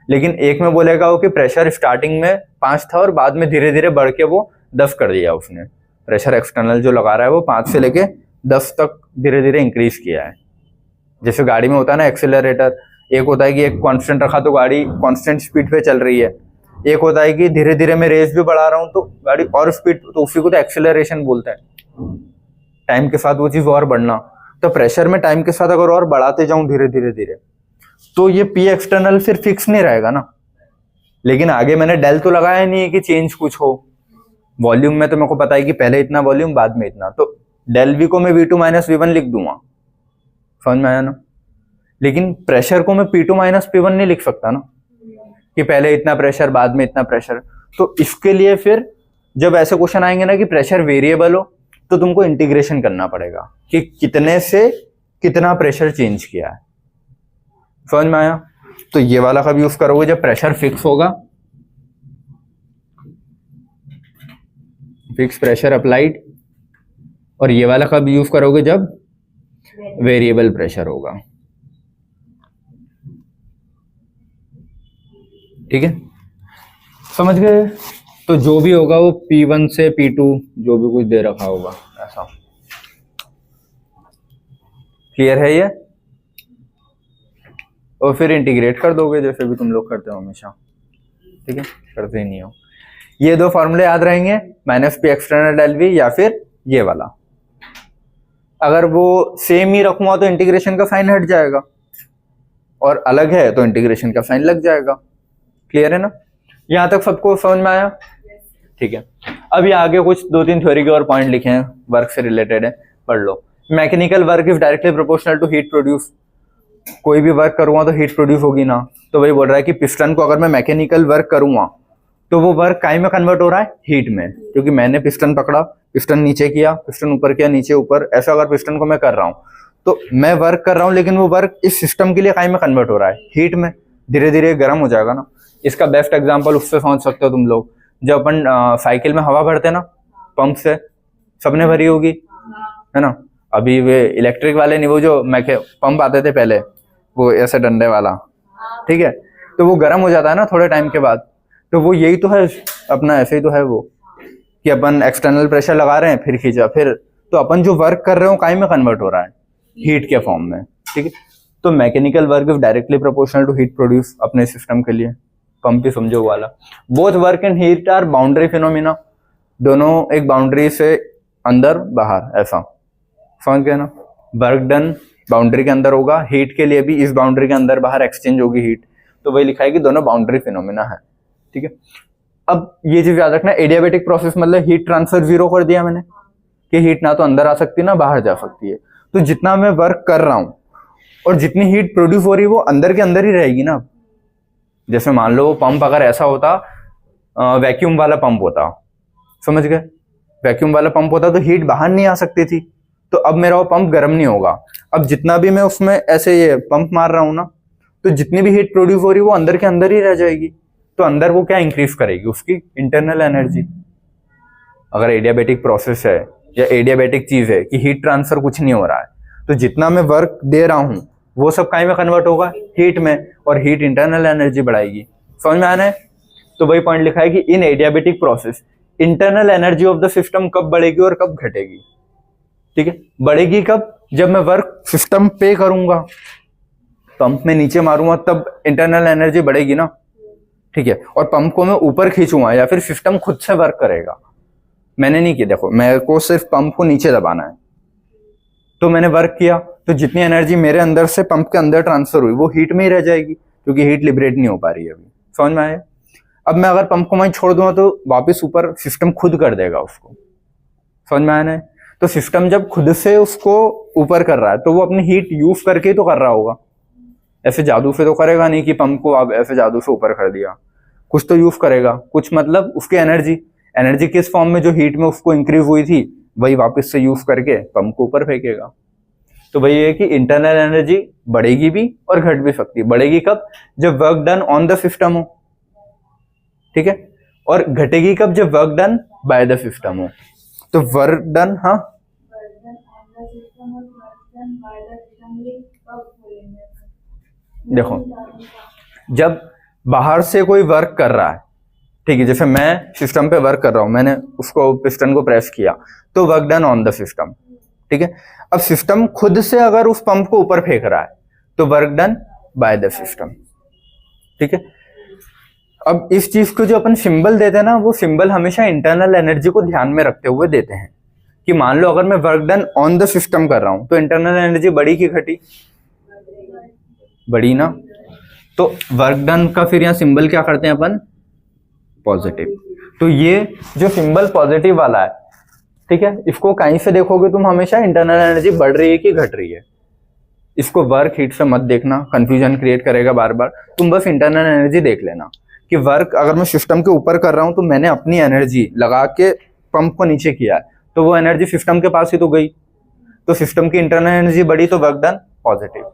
लेकिन एक में बोलेगा वो कि प्रेशर स्टार्टिंग में 5 था और बाद में धीरे धीरे बढ़ के वो 10 कर दिया उसने। प्रेशर एक्सटर्नल जो लगा रहा है वो 5 से लेके 10 तक धीरे धीरे इंक्रीज किया है। जैसे गाड़ी में होता है ना एक्सेलरेटर, एक होता है कि एक कांस्टेंट रखा तो गाड़ी कांस्टेंट स्पीड पे चल रही है, एक होता है कि धीरे धीरे मैं रेस भी बढ़ा रहा हूँ तो गाड़ी और स्पीड, तो उसी को तो एक्सेलरेशन बोलते हैं, टाइम के साथ वो चीज और बढ़ना। तो प्रेशर में टाइम के साथ अगर और बढ़ाते जाऊं धीरे धीरे धीरे, तो ये पी एक्सटर्नल फिर फिक्स नहीं रहेगा ना, लेकिन आगे मैंने डेल तो लगाया नहीं है कि चेंज कुछ हो। वॉल्यूम में तो मेरे को पता है कि पहले इतना वॉल्यूम बाद में इतना, तो डेल वी को मैं V2 माइनस V1 लिख दूंगा, समझ में आया ना। लेकिन प्रेशर को मैं P2 माइनस P1 नहीं लिख सकता ना, कि पहले इतना प्रेशर बाद में इतना प्रेशर। तो इसके लिए फिर जब ऐसे क्वेश्चन आएंगे ना कि प्रेशर वेरिएबल हो, तो तुमको इंटीग्रेशन करना पड़ेगा कि कितने से कितना प्रेशर चेंज किया है। समझ में आया? तो ये वाला कब यूज करोगे? जब प्रेशर फिक्स होगा, फिक्स प्रेशर अप्लाइड। और ये वाला कब यूज करोगे? जब वेरिएबल प्रेशर होगा। ठीक है, समझ गए? तो जो भी होगा वो P1 से P2 जो भी कुछ दे रखा होगा ऐसा। क्लियर है ये? और फिर इंटीग्रेट कर दोगे जैसे भी तुम लोग करते हो हमेशा। ठीक है, करते ही नहीं हो। ये 2 फॉर्मूले याद रहेंगे, minus P external del V या फिर ये वाला। अगर वो सेम ही रखूंगा तो इंटीग्रेशन का साइन हट जाएगा, और अलग है तो इंटीग्रेशन का साइन लग जाएगा। क्लियर है ना? यहां तक सबको समझ में आया? ठीक है, अब ये आगे कुछ 2-3 थ्योरी के और पॉइंट लिखे हैं, वर्क से रिलेटेड है, पढ़ लो। Mechanical work is directly proportional to heat produce. कोई भी वर्क करूंगा तो हीट प्रोड्यूस होगी ना, तो वही बोल रहा है कि पिस्टन को अगर मैं मैकेनिकल वर्क करूंगा तो वो वर्क काय में कन्वर्ट हो रहा है? हीट में, क्योंकि मैंने पिस्टन पकड़ा, पिस्टन नीचे किया, पिस्टन ऊपर किया, नीचे ऊपर, ऐसा अगर पिस्टन को मैं कर रहा हूँ तो मैं वर्क कर रहा हूँ, लेकिन वो वर्क इस सिस्टम के लिए काय में कन्वर्ट हो रहा है? हीट में। धीरे धीरे गर्म हो जाएगा ना। इसका बेस्ट एग्जाम्पल उससे समझ सकते हो तुम लोग, जब अपन साइकिल में हवा भरते ना पंप से, सबने भरी होगी है ना। अभी वे इलेक्ट्रिक वाले नहीं, वो जो पंप आते थे पहले, वो ऐसे डंडे वाला, ठीक है, तो वो गर्म हो जाता है ना थोड़े टाइम के बाद। तो वो यही तो है अपना, ऐसे ही तो है वो, कि अपन एक्सटर्नल प्रेशर लगा रहे हैं फिर खींचा, फिर तो अपन जो वर्क कर रहे हो काय में कन्वर्ट हो रहा है? हीट के फॉर्म में। ठीक है, तो mechanical work is directly proportional to heat produce अपने सिस्टम के लिए। पंप भी समझो वाला। Both work and heat are boundary phenomena, दोनों एक बाउंड्री से अंदर बाहर, ऐसा समझ गए ना। वर्क डन बाउंड्री के अंदर होगा, हीट के लिए भी इस बाउंड्री के अंदर बाहर एक्सचेंज होगी हीट, तो वही लिखा है कि दोनों बाउंड्री फिनोमिना है। ठीक है, अब ये चीज याद रखना, एडियाबैटिक प्रोसेस मतलब हीट ट्रांसफर 0 कर दिया मैंने, कि हीट ना तो अंदर आ सकती है ना बाहर जा सकती है। तो जितना मैं वर्क कर रहा हूं और जितनी हीट प्रोड्यूस हो रही है वो अंदर के अंदर ही रहेगी ना। जैसे मान लो पंप अगर ऐसा होता, वैक्यूम वाला पंप होता, समझ गए, वैक्यूम वाला पंप होता तो हीट बाहर नहीं आ सकती थी, तो अब मेरा वो पंप गर्म नहीं होगा। अब जितना भी मैं उसमें ऐसे ये पंप मार रहा हूं ना, तो जितनी भी हीट प्रोड्यूस हो रही है वो अंदर के अंदर ही रह जाएगी। तो अंदर वो क्या इंक्रीज करेगी? उसकी इंटरनल एनर्जी। अगर एडियाबैटिक प्रोसेस है या एडियाबैटिक चीज है कि हीट ट्रांसफर कुछ नहीं हो रहा है, तो जितना मैं वर्क दे रहा हूं वो सब काय में कन्वर्ट होगा? हीट में, और हीट इंटरनल एनर्जी बढ़ाएगी। समझ में आना है? तो वही पॉइंट लिखा है कि in adiabatic process internal energy of the system कब बढ़ेगी और कब घटेगी। ठीक है, बढ़ेगी कब? जब मैं वर्क सिस्टम पे करूंगा, पंप में नीचे मारूंगा तब इंटरनल एनर्जी बढ़ेगी ना। ठीक है, और पंप को मैं ऊपर खींचूंगा या फिर सिस्टम खुद से वर्क करेगा। मैंने नहीं किया, देखो मेरे को सिर्फ पंप को नीचे दबाना है, तो मैंने वर्क किया, तो जितनी एनर्जी मेरे अंदर से पंप के अंदर ट्रांसफर हुई वो हीट में ही रह जाएगी, क्योंकि हीट लिबरेट नहीं हो पा रही है अभी। समझ में आया? अब मैं अगर पंप को वहीं छोड़ दूंगा तो वापस ऊपर सिस्टम खुद कर देगा उसको। समझ में आया? तो सिस्टम जब खुद से उसको ऊपर कर रहा है तो वो अपनी हीट यूज करके ही तो कर रहा होगा, ऐसे जादू से तो करेगा नहीं कि पंप को अब ऐसे जादू से ऊपर कर दिया। कुछ तो यूज करेगा, कुछ मतलब उसकी एनर्जी किस फॉर्म में जो हीट में उसको इंक्रीज हुई थी वही वापस से यूज करके पंप को ऊपर फेंकेगा। तो वही है कि इंटरनल एनर्जी बढ़ेगी भी और घट भी सकती है। बढ़ेगी कब? जब work done on the system हो, ठीक है, और घटेगी कब? जब work done by the system हो। तो वर्क डन, हाँ देखो, जब बाहर से कोई वर्क कर रहा है, ठीक है, जैसे मैं सिस्टम पे वर्क कर रहा हूं, मैंने उसको पिस्टन को प्रेस किया तो work done on the system, ठीक है। अब सिस्टम खुद से अगर उस पंप को ऊपर फेंक रहा है तो work done by the system, ठीक है। अब इस चीज को जो अपन सिंबल देते हैं ना, वो सिंबल हमेशा इंटरनल एनर्जी को ध्यान में रखते हुए देते हैं कि मान लो अगर मैं work done on the system कर रहा हूं तो इंटरनल एनर्जी बढ़ी की घटी? बढ़ी ना। तो वर्क डन का फिर यहाँ सिंबल क्या करते हैं अपन? पॉजिटिव। तो ये जो सिंबल पॉजिटिव वाला है, ठीक है, इसको कहीं से देखोगे तुम हमेशा इंटरनल एनर्जी बढ़ रही है कि घट रही है। इसको वर्क हीट से मत देखना, कंफ्यूजन क्रिएट करेगा बार बार। तुम बस इंटरनल एनर्जी देख लेना कि वर्क अगर मैं सिस्टम के ऊपर कर रहा हूं तो मैंने अपनी एनर्जी लगा के पंप को नीचे किया है, तो वो एनर्जी सिस्टम के पास ही तो गई, तो सिस्टम की इंटरनल एनर्जी बढ़ी तो वर्क डन पॉजिटिव।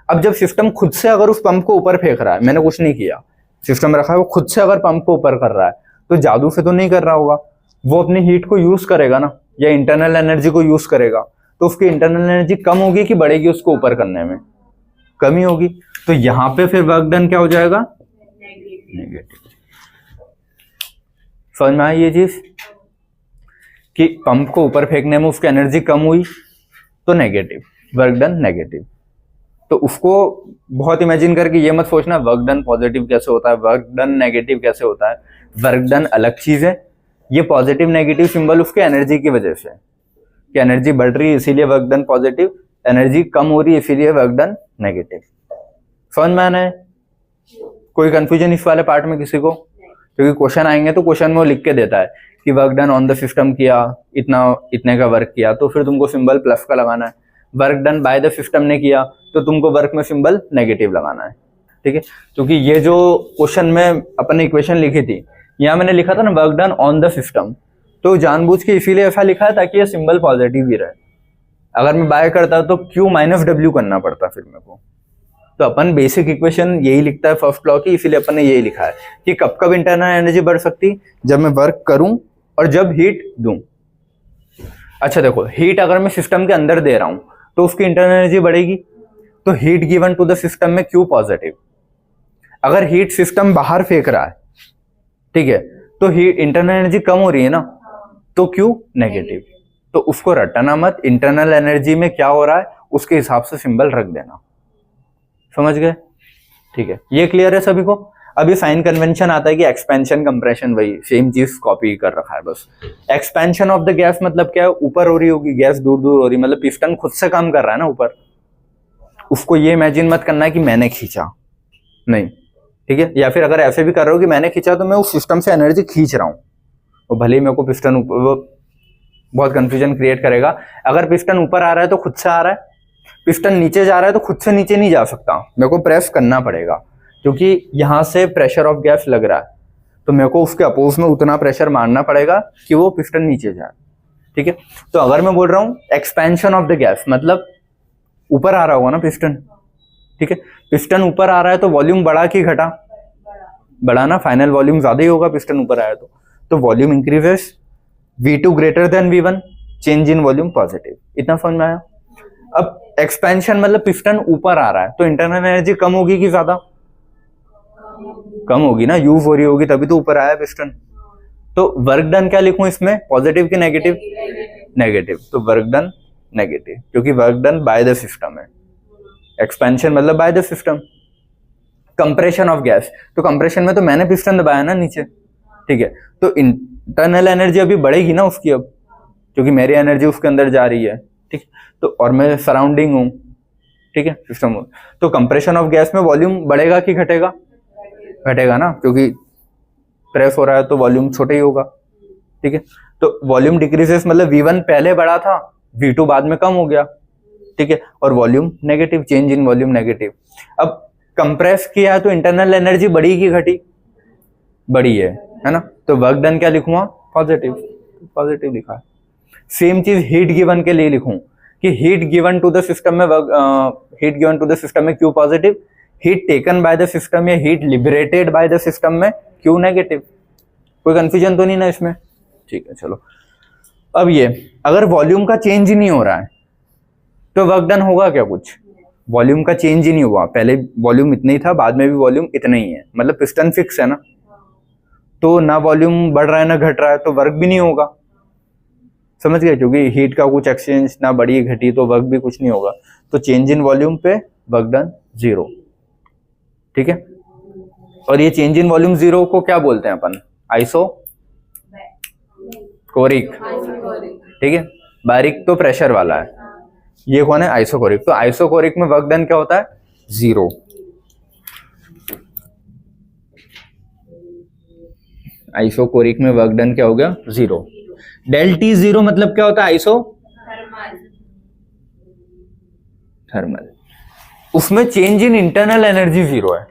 अब जब सिस्टम खुद से अगर उस पंप को ऊपर फेंक रहा है, मैंने कुछ नहीं किया, सिस्टम रखा है, वो खुद से अगर पंप को ऊपर कर रहा है तो जादू से तो नहीं कर रहा होगा, वो अपनी हीट को यूज करेगा ना, या इंटरनल एनर्जी को यूज करेगा। तो उसकी इंटरनल एनर्जी कम होगी कि बढ़ेगी? उसको ऊपर करने में कमी होगी। तो यहां पे फिर वर्क डन क्या हो जाएगा? नेगेटिव। समझ में आई ये चीज कि पंप को ऊपर फेंकने में उसकी एनर्जी कम हुई तो नेगेटिव, वर्क डन नेगेटिव। तो उसको बहुत इमेजिन करके ये मत सोचना वर्क डन पॉजिटिव कैसे होता है, वर्क डन नेगेटिव कैसे होता है। वर्क डन अलग चीज है, ये पॉजिटिव नेगेटिव सिंबल उसके एनर्जी की वजह से, कि एनर्जी बढ़ रही है इसीलिए वर्क डन पॉजिटिव, एनर्जी कम हो रही है इसीलिए वर्क डन नेगेटिव। समझ में आना है? कोई कंफ्यूजन इस वाले पार्ट में किसी को? क्योंकि क्वेश्चन आएंगे तो क्वेश्चन में वो लिख के देता है कि work done on the system किया, इतने का वर्क किया, तो फिर तुमको सिंबल प्लस का लगाना है। Work done by the system ने किया तो तुमको वर्क में सिंबल नेगेटिव लगाना है, ठीक है। क्योंकि ये जो क्वेश्चन में अपन ने इक्वेशन लिखी थी, यहाँ मैंने लिखा था ना work done on the system, तो जानबूझ के इसीलिए ऐसा लिखा है ताकि ये सिंबल पॉजिटिव ही रहे। अगर मैं बाय करता तो Q माइनस W करना पड़ता फिर मेरे को। तो अपन बेसिक इक्वेशन यही लिखता है फर्स्ट लॉ की, इसीलिए अपन ने यही लिखा है कि कब कब इंटरनल एनर्जी बढ़ सकती? जब मैं वर्क करूं और जब हीट दूं। अच्छा देखो, हीट अगर मैं सिस्टम के अंदर दे रहा हूं तो उसकी इंटरनल एनर्जी बढ़ेगी, तो heat given to the system में Q पॉजिटिव। अगर हीट सिस्टम बाहर फेंक रहा है, ठीक है, तो हीट इंटरनल एनर्जी कम हो रही है ना, तो Q नेगेटिव। तो उसको रटना मत, इंटरनल एनर्जी में क्या हो रहा है उसके हिसाब से सिंबल रख देना। समझ गए? ठीक है, ये क्लियर है सभी को? अब ये साइन कन्वेंशन आता है कि एक्सपेंशन कंप्रेशन, वही सेम चीज कॉपी कर रखा है बस। एक्सपेंशन ऑफ द गैस मतलब क्या है? ऊपर हो रही होगी गैस, दूर दूर हो रही, मतलब पिस्टन खुद से काम कर रहा है ना ऊपर। उसको ये इमेजिन मत करना है कि मैंने खींचा, नहीं, ठीक है। या फिर अगर ऐसे भी कर रहे हो कि मैंने खींचा तो मैं उस सिस्टम से एनर्जी खींच रहा हूं, और भले ही मेरे को पिस्टन ऊपर, वो बहुत कंफ्यूजन क्रिएट करेगा। अगर पिस्टन ऊपर आ रहा है तो खुद से आ रहा है, पिस्टन नीचे जा रहा है तो खुद से नीचे नहीं जा सकता, मेरे को प्रेस करना पड़ेगा, क्योंकि यहां से प्रेशर ऑफ गैस लग रहा है, तो मेरे को उसके अपोज में उतना प्रेशर मारना पड़ेगा कि वो पिस्टन नीचे जाए, ठीक है। तो अगर मैं बोल रहा हूं एक्सपेंशन ऑफ द गैस, मतलब ऊपर आ रहा होगा ना पिस्टन, ठीक है। पिस्टन ऊपर आ रहा है तो वॉल्यूम बढ़ा कि घटा? बढ़ा ना, फाइनल वॉल्यूम ज्यादा ही होगा पिस्टन ऊपर आया तो volume increases, V2 greater than V1, change in volume positive. इतना समझ में आया? अब एक्सपेंशन मतलब पिस्टन ऊपर आ रहा है तो इंटरनल एनर्जी कम होगी कि ज्यादा? कम होगी ना, यूज हो रही होगी तभी तो ऊपर आया पिस्टन। तो वर्क डन क्या लिखूं इसमें, पॉजिटिव कि नेगेटिव? नेगेटिव। तो वर्क डन नेगेटिव, क्योंकि work done by the system है। एक्सपेंशन मतलब bye the system. Compression of gas, तो कंप्रेशन में तो मैंने पिस्टन दबाया ना नीचे, ठीक है, तो इंटरनल एनर्जी अभी बढ़ेगी ना उसकी अब, क्योंकि मेरी एनर्जी उसके अंदर जा रही है, ठीक। तो और मैं सराउंडिंग हूं, ठीक है, सिस्टम हूं, तो कंप्रेशन ऑफ गैस में वॉल्यूम बढ़ेगा कि घटेगा? घटेगा ना, क्योंकि प्रेस हो रहा है तो वॉल्यूम छोटा ही होगा, ठीक है। तो वॉल्यूम डिक्रीजेस मतलब V1 पहले बढ़ा था, V2 बाद में कम हो गया, ठीक है, और volume negative, change in volume negative. अब कंप्रेस किया तो इंटरनल एनर्जी बढ़ी कि घटी? बड़ी है ना, तो वर्क डन क्या लिखूंगा, पॉजिटिव, पॉजिटिव लिखा है। सेम चीज हीट गिवन के लिए लिखूं कि heat given to the system में heat given to the system में Q positive, heat taken by the system या heat liberated by the system में क्यू नेगेटिव। कोई कंफ्यूजन तो नहीं ना इसमें, ठीक है चलो। अब ये अगर वॉल्यूम का चेंज ही नहीं हो रहा है तो वर्क डन होगा क्या, कुछ वॉल्यूम का चेंज ही नहीं हुआ, पहले वॉल्यूम इतना ही था, बाद में भी वॉल्यूम इतना ही है, मतलब पिस्टन फिक्स है ना, तो ना वॉल्यूम बढ़ रहा है ना घट रहा है, तो वर्क भी नहीं होगा, समझ गए, क्योंकि हीट का कुछ एक्सचेंज ना बढ़ी घटी तो वर्क भी कुछ नहीं होगा, तो चेंज इन वॉल्यूम पे वर्क डन 0, ठीक है। और ये चेंज इन वॉल्यूम 0 को क्या बोलते हैं अपन, आइसोकोरिक, ठीक है, बारीक तो प्रेशर वाला है, ये कौन है, आइसोकोरिक। तो आइसोकोरिक में वर्क डन क्या होता है, 0। आइसोकोरिक में वर्क डन क्या हो गया, 0। डेल टी 0 मतलब क्या होता है, आइसो थर्मल, उसमें चेंज इन इंटरनल एनर्जी 0 है।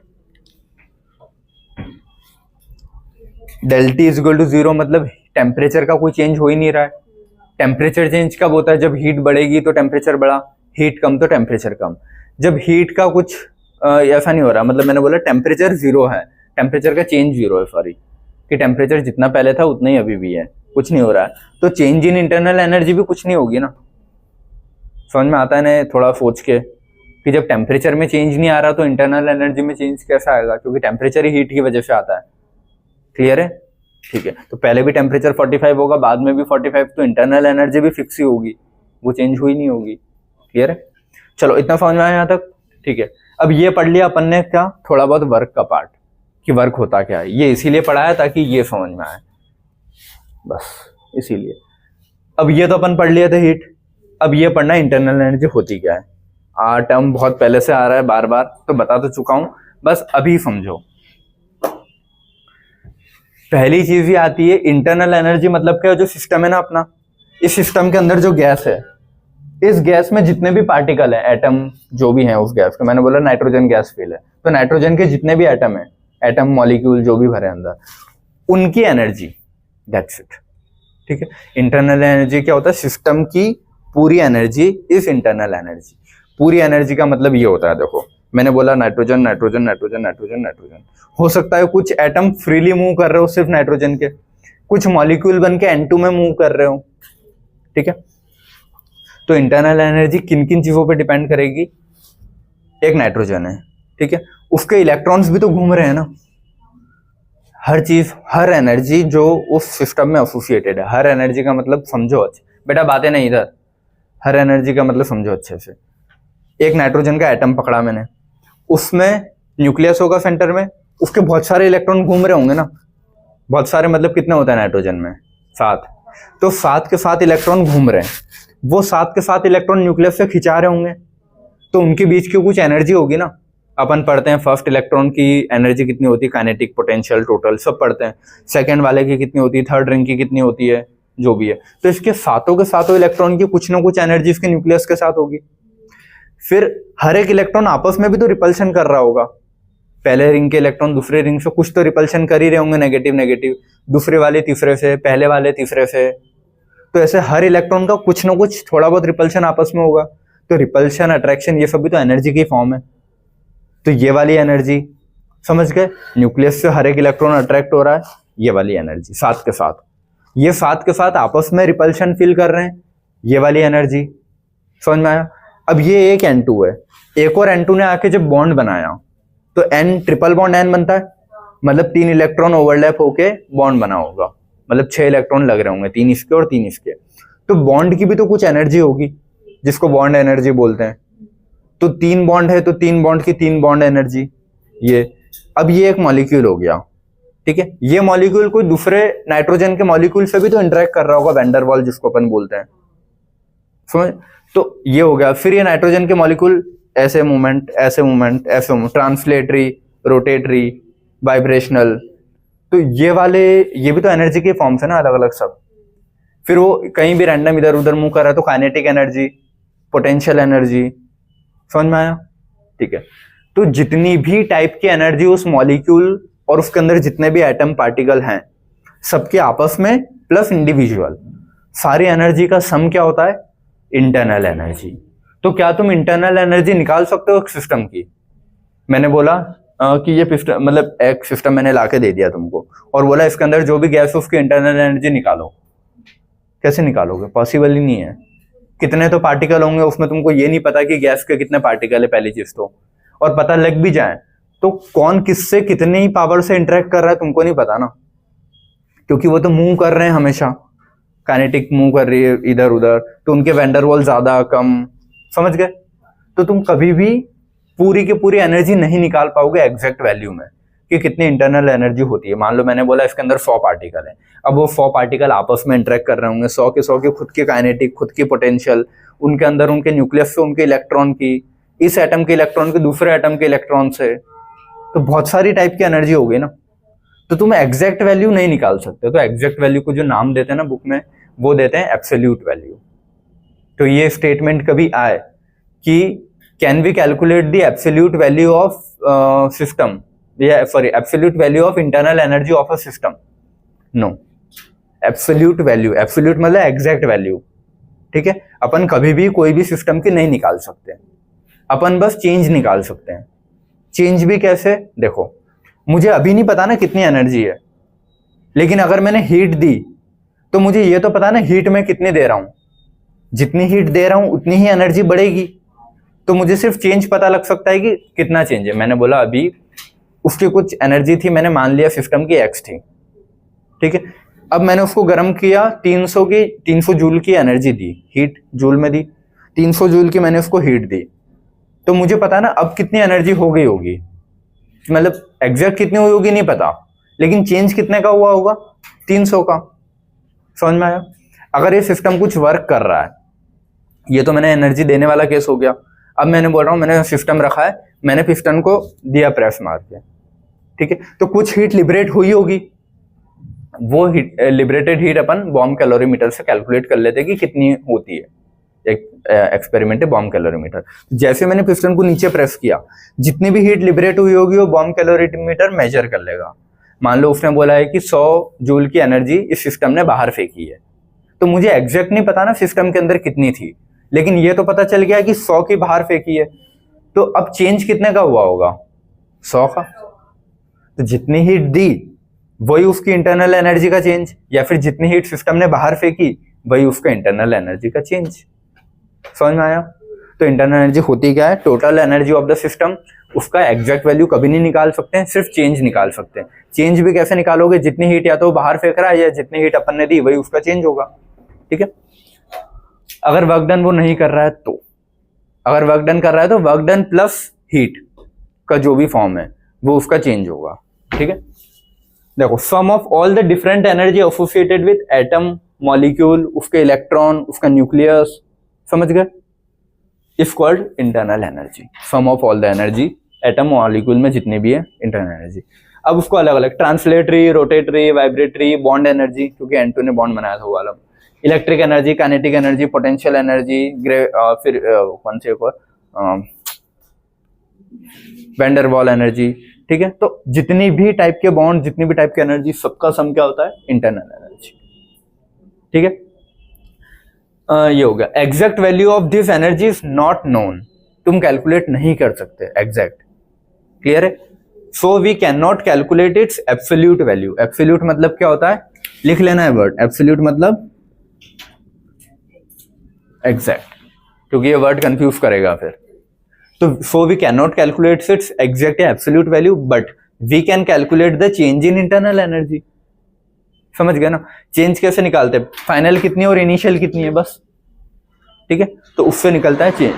Del T is equal to 0 मतलब टेम्परेचर का कोई चेंज हो ही नहीं रहा है। टेम्परेचर चेंज कब होता है, जब हीट बढ़ेगी तो टेम्परेचर बढ़ा, हीट कम तो टेम्परेचर कम। जब हीट का कुछ ऐसा नहीं हो रहा, मतलब मैंने बोला टेम्परेचर 0 है, टेम्परेचर का चेंज 0 है, सॉरी, कि टेम्परेचर जितना पहले था उतना ही अभी भी है, कुछ नहीं हो रहा है, तो चेंज इन इंटरनल एनर्जी भी कुछ नहीं होगी ना। समझ में आता है ना थोड़ा सोच के, कि जब टेम्परेचर में चेंज नहीं आ रहा तो इंटरनल एनर्जी में चेंज कैसा आएगा, क्योंकि टेम्परेचर ही हीट की वजह से आता है। क्लियर है, ठीक है। तो पहले भी टेम्परेचर 45 होगा, बाद में भी 45, तो इंटरनल एनर्जी भी फिक्स ही होगी, वो चेंज हुई नहीं होगी। क्लियर है, चलो इतना समझ में आया यहाँ तक, ठीक है। अब ये पढ़ लिया अपन ने क्या, थोड़ा बहुत वर्क का पार्ट, कि वर्क होता क्या है, ये इसीलिए पढ़ाया ताकि ये समझ में आए, बस इसीलिए। अब ये तो अपन पढ़ लिए थे हीट, अब ये पढ़ना इंटरनल एनर्जी होती क्या है। टर्म बहुत पहले से आ रहा है, बार बार तो बता तो चुका हूं, बस अभी समझो। पहली चीज ये आती है इंटरनल एनर्जी, मतलब क्या, जो सिस्टम है ना अपना, इस सिस्टम के अंदर जो गैस है, इस गैस में जितने भी पार्टिकल है, एटम जो भी है उस गैस के, मैंने बोला नाइट्रोजन गैस फील है, तो नाइट्रोजन के जितने भी एटम है, एटम मॉलिक्यूल जो भी भरे अंदर, उनकी एनर्जी, दैट्स इट, ठीक है। इंटरनल एनर्जी क्या होता है, सिस्टम की पूरी एनर्जी इज इंटरनल एनर्जी। पूरी एनर्जी का मतलब ये होता है, देखो मैंने बोला nitrogen nitrogen nitrogen nitrogen nitrogen, हो सकता है कुछ एटम फ्रीली मूव कर रहे हो सिर्फ नाइट्रोजन के, कुछ मॉलिक्यूल बन के N2 में मूव कर रहे हो, ठीक है। तो इंटरनल एनर्जी किन किन चीजों पे डिपेंड करेगी, एक नाइट्रोजन है, ठीक है, उसके इलेक्ट्रॉन्स भी तो घूम रहे हैं ना, हर चीज, हर एनर्जी जो उस सिस्टम में एसोसिएटेड है, हर एनर्जी का मतलब समझो अच्छे बेटा, बातें नहीं इधर, हर एनर्जी का मतलब समझो अच्छे से। एक नाइट्रोजन का एटम पकड़ा मैंने, उसमें न्यूक्लियस होगा सेंटर में, उसके बहुत सारे इलेक्ट्रॉन घूम रहे होंगे ना, बहुत सारे मतलब कितने होता है नाइट्रोजन में, 7, तो 7 के 7 इलेक्ट्रॉन घूम रहे हैं, वो 7 के 7 इलेक्ट्रॉन न्यूक्लियस से खिंचा रहे होंगे, तो उनके बीच की कुछ एनर्जी होगी ना। अपन पढ़ते हैं फर्स्ट इलेक्ट्रॉन की एनर्जी कितनी होती है, काइनेटिक, पोटेंशियल, टोटल सब पढ़ते हैं, सेकंड वाले की कितनी होती है, थर्ड रिंग की कितनी होती है, जो भी है, तो इसके सातों के सातों इलेक्ट्रॉन की कुछ ना कुछ एनर्जी इसके न्यूक्लियस के साथ होगी। फिर हर एक इलेक्ट्रॉन आपस में भी तो रिपल्शन कर रहा होगा, पहले रिंग के इलेक्ट्रॉन दूसरे रिंग से कुछ तो रिपल्शन कर ही रहे होंगे, नेगेटिव नेगेटिव, दूसरे वाले तीसरे से, पहले वाले तीसरे से, तो ऐसे हर इलेक्ट्रॉन का कुछ ना कुछ थोड़ा बहुत रिपल्शन आपस में होगा, तो रिपल्शन, अट्रैक्शन, ये सब भी तो एनर्जी की फॉर्म है। तो ये वाली एनर्जी समझ गए, न्यूक्लियस से हर एक इलेक्ट्रॉन अट्रैक्ट हो रहा है, ये वाली एनर्जी 7 के साथ, ये 7 के साथ आपस में रिपल्शन फील कर रहे हैं, ये वाली एनर्जी, समझ में आया। अब ये एक N2 है, एक और N2 ने आके जब बॉन्ड बनाया तो N ट्रिपल बॉन्ड N बनता है, मतलब 3 इलेक्ट्रॉन ओवरलैप होके बॉन्ड बना होगा, मतलब 6 इलेक्ट्रॉन लग रहे होंगे, 3 इसके और 3 इसके, तो बॉन्ड की भी तो कुछ एनर्जी होगी जिसको बॉन्ड एनर्जी बोलते हैं। तो 3 बॉन्ड है तो 3 बॉन्ड की 3 बॉन्ड एनर्जी, ये। अब ये एक मॉलिक्यूल हो गया, ठीक है, ये मॉलिक्यूल कोई दूसरे नाइट्रोजन के मॉलिक्यूल से भी तो इंटरेक्ट कर रहा होगा, वैन डर वाल्स जिसको अपन बोलते हैं, समझ। तो ये हो गया, फिर ये नाइट्रोजन के मॉलिक्यूल ऐसे मूवमेंट, ऐसे मूवमेंट, ऐसे मूवमेंट, ट्रांसलेटरी, रोटेटरी, वाइब्रेशनल, तो ये वाले, ये भी तो एनर्जी के फॉर्म्स है ना अलग अलग सब। फिर वो कहीं भी रैंडम इधर उधर मूव कर रहा है तो काइनेटिक एनर्जी, पोटेंशियल एनर्जी, समझ में आया, ठीक है। तो जितनी भी टाइप की एनर्जी उस मॉलिक्यूल और उसके अंदर जितने भी एटम पार्टिकल हैं सबके आपस में प्लस इंडिविजुअल, सारी एनर्जी का सम क्या होता है? Internal energy. तो क्या तुम इंटरनल एनर्जी निकाल सकते हो एक सिस्टम की? मैंने बोला कि ये सिस्टम, मतलब एक सिस्टम मैंने लाके दे दिया तुमको और बोला इसके अंदर जो भी गैस है उसकी इंटरनल एनर्जी निकालो। कैसे निकालोगे? पॉसिबल ही नहीं है। कितने तो पार्टिकल होंगे उसमें, तुमको ये नहीं पता कि गैस के कितने पार्टिकल है पहली चीज तो, और पता लग भी जाए तो कौन किससे कितनी पावर से इंटरेक्ट कर रहा है तुमको नहीं पता ना, क्योंकि वो तो मूव कर रहे हैं हमेशा, काइनेटिक मूव कर रही है इधर उधर, तो उनके वैंडरवॉल ज्यादा कम, समझ गए? तो तुम कभी भी पूरी की पूरी एनर्जी नहीं निकाल पाओगे एग्जैक्ट वैल्यू में कि कितनी इंटरनल एनर्जी होती है। मान लो मैंने बोला इसके अंदर 100 पार्टिकल है, अब वो 100 पार्टिकल आपस में इंटरेक्ट कर रहे होंगे, 100 के खुद के काइनेटिक, खुद की पोटेंशियल, उनके अंदर उनके न्यूक्लियस से उनके इलेक्ट्रॉन की, इस एटम के इलेक्ट्रॉन के दूसरे एटम के इलेक्ट्रॉन से, तो बहुत सारी टाइप की एनर्जी हो गई ना। तो तुम एग्जैक्ट वैल्यू नहीं निकाल सकते। तो एग्जैक्ट वैल्यू को जो नाम देते हैं ना बुक में, वो देते हैं एब्सोल्यूट वैल्यू। तो ये स्टेटमेंट कभी आए कि can we calculate the absolute value of system, या sorry absolute value of internal energy of a system, no. Absolute value, absolute मतलब एग्जैक्ट वैल्यू, ठीक है? अपन कभी भी कोई भी सिस्टम की नहीं निकाल सकते, अपन बस चेंज निकाल सकते हैं। चेंज भी कैसे? देखो, मुझे अभी नहीं पता ना कितनी एनर्जी है, लेकिन अगर मैंने हीट दी तो मुझे ये तो पता ना हीट में कितनी दे रहा हूं, जितनी हीट दे रहा हूं उतनी ही एनर्जी बढ़ेगी। तो मुझे सिर्फ चेंज पता लग सकता है कि कितना चेंज है। मैंने बोला अभी उसकी कुछ एनर्जी थी, मैंने मान लिया सिस्टम की एक्स थी, ठीक है? अब मैंने उसको गर्म किया, 300 जूल की एनर्जी दी, हीट जूल में दी, 300 जूल की मैंने उसको हीट दी, तो मुझे पता ना अब कितनी एनर्जी हो गई होगी, मतलब एग्जैक्ट कितनी हुई होगी नहीं पता, लेकिन चेंज कितने का हुआ होगा? 300 का। समझ में आया? अगर ये सिस्टम कुछ वर्क कर रहा है, ये तो मैंने एनर्जी देने वाला केस हो गया। अब मैंने बोल रहा हूँ मैंने सिस्टम रखा है, मैंने पिस्टन को दिया प्रेस मार के, ठीक है? तो कुछ हीट लिबरेट हुई होगी, वो हीट, लिबरेटेड हीट अपन बॉम्ब कैलोरीमीटर से कैलकुलेट कर लेते हैं कि कितनी होती है। एक एक्सपेरिमेंट है बॉम्ब कैलोरीमीटर। जैसे मैंने पिस्टन को नीचे प्रेस किया, जितनी भी हीट लिबरेट हुई होगी वो बॉम्ब कैलोरीमीटर मेजर कर लेगा। मान लो उसने बोला है कि 100 जूल की एनर्जी इस सिस्टम ने बाहर फेंकी है, तो मुझे एग्जैक्ट नहीं पता ना सिस्टम के अंदर कितनी थी, लेकिन ये तो पता चल गया कि 100 की बाहर फेंकी है। तो अब चेंज कितने का हुआ होगा? 100 का। तो जितनी हीट दी वही उसकी इंटरनल एनर्जी का चेंज, या फिर जितनी हीट सिस्टम ने बाहर फेंकी वही उसका इंटरनल एनर्जी का चेंज। समझ में आया? तो इंटरनल एनर्जी होती क्या है? Total energy of the system. उसका एग्जैक्ट वैल्यू कभी नहीं निकाल सकते हैं, सिर्फ चेंज निकाल सकते हैं। चेंज भी कैसे निकालोगे? जितनी हीट या तो बाहर फेंक रहा है या जितनी हीट अपन ने दी वही उसका चेंज होगा, ठीक है? अगर वर्क डन वो नहीं कर रहा है तो, अगर वर्क डन कर रहा है तो वर्क डन प्लस हीट का जो भी फॉर्म है वो उसका चेंज होगा, ठीक है? देखो, sum of all the different energy associated with atom, molecule, उसके इलेक्ट्रॉन, उसका न्यूक्लियस, समझ गए? Is called internal energy. Sum of all the energy atom molecule में जितनी भी है इंटरनल एनर्जी। अब उसको अलग अलग translatory, rotatory, vibratory, bond energy, क्योंकि N2 ने बॉन्ड बनाया था वो वाला, electric energy, kinetic energy, potential energy, फिर कौन से वैंडरवॉल एनर्जी, ठीक है? तो जितनी भी टाइप के बॉन्ड, जितनी भी टाइप की एनर्जी, सबका सम क्या होता है? इंटरनल एनर्जी, ठीक है? ये हो गया। Exact value of this energy is not known, तुम कैलकुलेट नहीं कर सकते एग्जैक्ट, क्लियर है? So we can not calculate its absolute value. Absolute मतलब क्या होता है? लिख लेना है वर्ड, एब्सोल्यूट मतलब एग्जैक्ट, क्योंकि ये वर्ड कंफ्यूज करेगा फिर। तो so we can not calculate its exact या absolute value, but we can calculate the change in internal energy. समझ गए ना? चेंज कैसे निकालते हैं? फाइनल कितनी और इनिशियल कितनी है, बस, ठीक है? तो उससे निकलता है चेंज।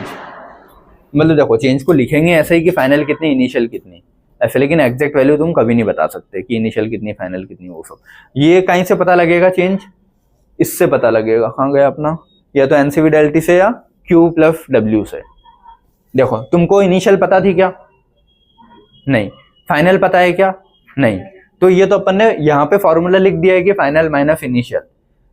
मतलब देखो, चेंज को लिखेंगे ऐसे ही कि फाइनल कितनी, इनिशियल कितनी, ऐसे, लेकिन एग्जैक्ट वैल्यू तुम कभी नहीं बता सकते कि इनिशियल कितनी, फाइनल कितनी, वो सब। ये कहीं से पता लगेगा चेंज? इससे पता लगेगा। कहाँ गया अपना? या तो एनसीवी डेल्टी से या Q प्लस W से। देखो, तुमको इनिशियल पता थी क्या? नहीं। फाइनल पता है क्या? नहीं। तो ये तो अपन ने यहाँ पे फॉर्मूला लिख दिया है कि फाइनल माइनस इनिशियल,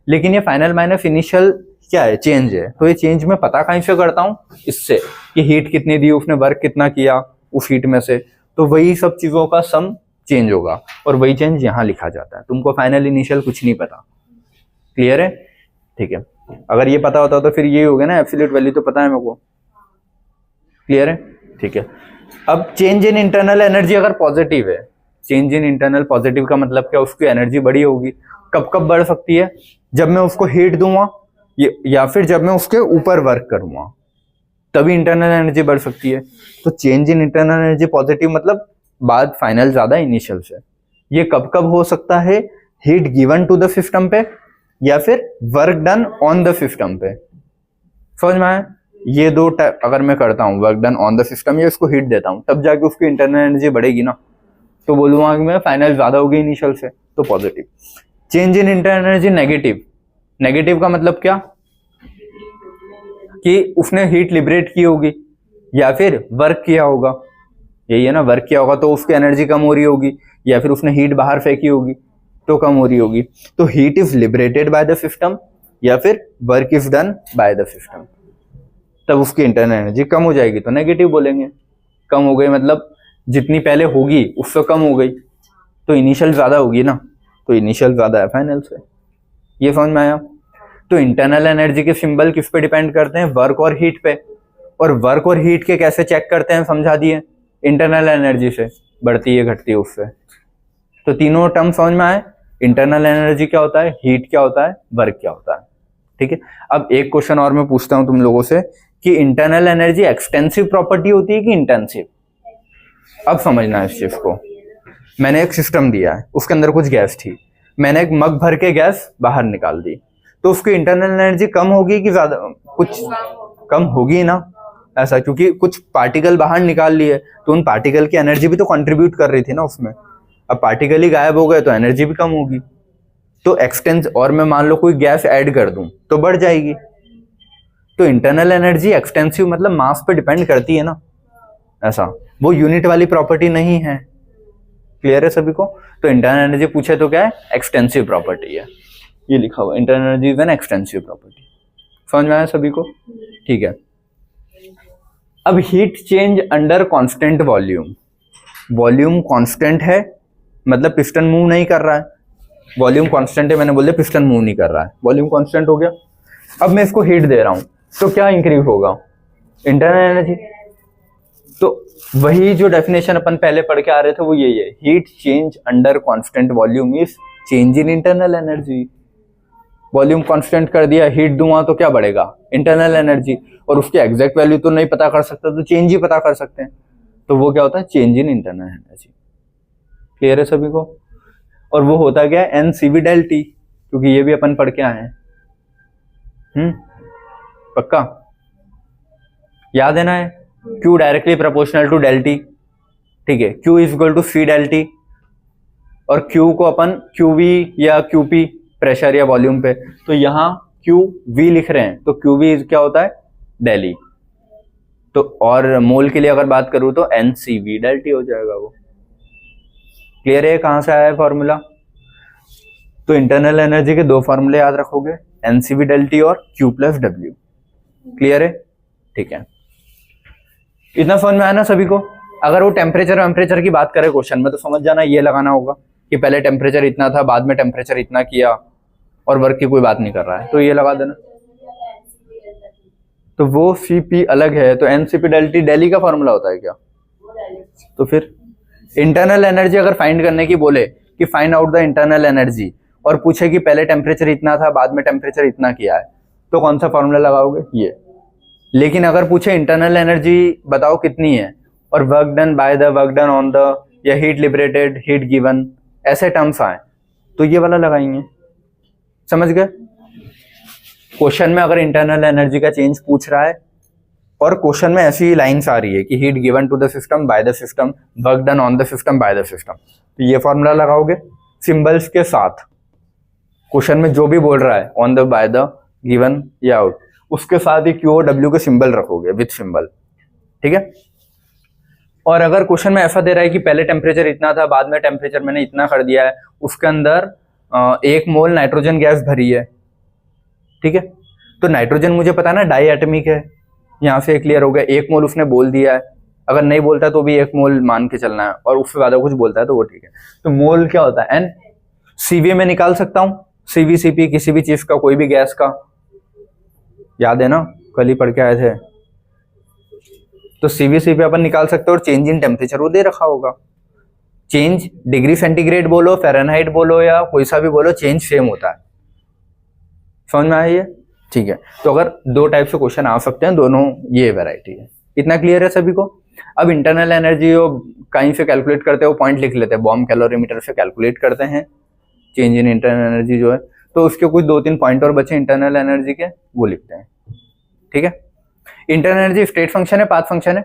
लेकिन ये फाइनल माइनस इनिशियल क्या है? चेंज है। तो ये चेंज मैं पता कहीं से करता हूँ? इससे कि हीट कितनी दी, उसने वर्क कितना किया उस हीट में से। तो वही सब चीजों का सम चेंज होगा, और वही चेंज यहाँ लिखा जाता है। तुमको फाइनल इनिशियल कुछ नहीं पता। क्लियर है? ठीक है। अगर ये पता होता तो फिर ये हो गया ना, एब्सोल्यूट वैल्यू तो पता है मेरे को। क्लियर है? ठीक है। अब चेंज इन इंटरनल एनर्जी अगर पॉजिटिव है, चेंज इन इंटरनल पॉजिटिव का मतलब क्या, उसकी एनर्जी बड़ी होगी। कब कब बढ़ सकती है? जब मैं उसको हीट दूंगा या फिर जब मैं उसके ऊपर वर्क करूंगा, तभी इंटरनल एनर्जी बढ़ सकती है। तो change in internal energy positive मतलब बाद फाइनल ज्यादा इनिशियल से। ये कब कब हो सकता है? Heat given to the system पे या फिर work done on the system पे। समझ में आया? ये दो टाइप अगर मैं करता हूँ, work done on the system या उसको हीट देता हूँ, तब जाके उसकी इंटरनल एनर्जी बढ़ेगी ना, तो बोलूंगा कि मैं फाइनल ज्यादा होगी इनिशियल से, तो positive. Change in internal energy negative. Negative का मतलब क्या कि उसने हीट लिबरेट की होगी या फिर वर्क किया होगा, यही है ना, वर्क किया होगा तो उसकी एनर्जी कम हो रही होगी, या फिर उसने हीट बाहर फेंकी होगी तो कम हो रही होगी। तो heat is liberated by the system या फिर work is done by the system, तब उसकी इंटरनल एनर्जी कम हो जाएगी, तो नेगेटिव बोलेंगे। कम हो गई मतलब जितनी पहले होगी उससे कम हो गई, तो इनिशियल ज्यादा होगी ना, तो इनिशियल ज्यादा है फाइनल से। ये समझ में आया? तो इंटरनल एनर्जी के सिंबल किस पे डिपेंड करते हैं? वर्क और हीट पे। और वर्क और हीट के कैसे चेक करते हैं समझा दिए, इंटरनल एनर्जी से, बढ़ती है घटती है उससे। तो तीनों टर्म समझ में आए, इंटरनल एनर्जी क्या होता है, हीट क्या होता है, वर्क क्या होता है। ठीक है। अब एक क्वेश्चन और मैं पूछता हूं तुम लोगों से कि इंटरनल एनर्जी एक्सटेंसिव प्रॉपर्टी होती है कि इंटेंसिव? अब समझना है इस चीज को। मैंने एक सिस्टम दिया है, उसके अंदर कुछ गैस थी, मैंने एक मग भर के गैस बाहर निकाल दी, तो उसकी इंटरनल एनर्जी कम होगी कि ज्यादा? कुछ कम होगी ना, ऐसा, क्योंकि कुछ पार्टिकल बाहर निकाल लिए, तो उन पार्टिकल की एनर्जी भी तो कंट्रीब्यूट कर रही थी ना उसमें। अब पार्टिकल ही गायब हो गए तो एनर्जी भी कम होगी। तो एक्सटेंस, और मैं मान लो कोई गैस ऐड कर दूं तो बढ़ जाएगी। तो इंटरनल एनर्जी एक्सटेंसिव मतलब मास पे डिपेंड करती है ना, ऐसा, वो यूनिट वाली प्रॉपर्टी नहीं है। क्लियर है सभी को? तो इंटरनल एनर्जी पूछे तो क्या है, एक्सटेंसिव प्रॉपर्टी है, ये लिखा हुआ, internal energy is an extensive property. समझ में आया सभी को? ठीक है। अब heat change under constant volume. Volume constant है मतलब पिस्टन मूव नहीं कर रहा है, वॉल्यूम कांस्टेंट है, मैंने बोल दिया पिस्टन मूव नहीं कर रहा है, वॉल्यूम कांस्टेंट हो गया। अब मैं इसको हीट दे रहा हूं तो क्या इंक्रीज होगा, इंटरनल एनर्जी। तो वही जो डेफिनेशन अपन पहले पढ़ के आ रहे थे वो यही है, heat change under constant volume is change in internal energy. Volume constant कर दिया, हीट दूंगा तो क्या बढ़ेगा, इंटरनल एनर्जी, और उसकी एग्जैक्ट वैल्यू तो नहीं पता कर सकता, तो चेंज ही पता कर सकते हैं, तो वो क्या होता है, change in internal energy. Clear है सभी को? और वो होता क्या है, एनसीवी डेल टी, क्योंकि ये भी अपन पढ़ के आए हैं। पक्का याद है ना? है Q directly proportional to del T. ठीक है, Q is equal to C del T, और Q को अपन QV या QP प्रेशर या वॉल्यूम पे, तो यहाँ QV लिख रहे हैं, तो QV क्या होता है, डेली। तो और मोल के लिए अगर बात करूं तो NCV डेल टी हो जाएगा वो। क्लियर है कहां से आया है फॉर्मूला? तो इंटरनल एनर्जी के दो फॉर्मूले याद रखोगे, NCV डेल टी और Q प्लस W। क्लियर है? ठीक है, इतना समझ में आया ना सभी को? अगर वो टेम्परेचर की बात करें क्वेश्चन में, तो समझ जाना ये लगाना होगा कि पहले टेम्परेचर इतना था, बाद में टेम्परेचर इतना किया, और वर्क की कोई बात नहीं कर रहा है, तो ये लगा देना। तो वो CP अलग है, तो NCP डेल टी डेली का फॉर्मूला होता है क्या? तो फिर इंटरनल एनर्जी अगर फाइंड करने की बोले कि find out the internal energy, और पूछे कि पहले टेम्परेचर इतना था, बाद में टेम्परेचर इतना किया है, तो कौन सा फॉर्मूला लगाओगे, ये। लेकिन अगर पूछे इंटरनल एनर्जी बताओ कितनी है, और work done by the, work done on the, या हीट लिबरेटेड, हीट गिवन, ऐसे टर्म्स आए, तो ये वाला लगाएंगे। समझ गए? क्वेश्चन में अगर इंटरनल एनर्जी का चेंज पूछ रहा है, और क्वेश्चन में ऐसी लाइन्स आ रही है कि heat given to the system by the system, work done on the system by the system, तो ये फॉर्मूला लगाओगे सिंबल्स के साथ। क्वेश्चन में जो भी बोल रहा है, on the, by the, given या आउट, उसके साथ ही Q और W के सिंबल रखोगे विथ सिंबल। ठीक है? और अगर क्वेश्चन में ऐसा दे रहा है कि पहले टेम्परेचर इतना था, बाद में टेम्परेचर मैंने इतना कर दिया है, उसके अंदर 1 मोल नाइट्रोजन गैस भरी है, ठीक है, तो नाइट्रोजन मुझे पता है ना डाई एटमिक है, यहाँ से क्लियर हो गया, 1 मोल उसने बोल दिया है, अगर नहीं बोलता है तो भी 1 मोल मान के चलना है, और उससे ज्यादा कुछ बोलता है तो वो ठीक है। तो मोल क्या होता है? एन। सीवी में निकाल सकता हूँ, सीवी सीपी किसी भी चीज का, कोई भी गैस का, याद है ना, कल ही पढ़ के आए थे। तो सीवी सीपी अपन निकाल सकते हैं, और चेंज इन टेम्परेचर वो दे रखा होगा। चेंज डिग्री सेंटीग्रेड बोलो, फ़ारेनहाइट बोलो, या कोई सा भी बोलो, चेंज सेम होता है। समझ में आया ये? ठीक है। तो अगर 2 टाइप से क्वेश्चन आ सकते हैं, दोनों ये वैरायटी है। इतना क्लियर है सभी को? अब इंटरनल एनर्जी कहीं से कैलकुलेट करते हो, पॉइंट लिख लेते हैं, बॉम्ब कैलोरीमीटर से कैलकुलेट करते हैं चेंज इन इंटरनल एनर्जी जो है। तो उसके कुछ 2-3 पॉइंट और बचे इंटरनल एनर्जी के, वो लिखते हैं। ठीक है। इंटरनल एनर्जी स्टेट फंक्शन है, पाथ फंक्शन है?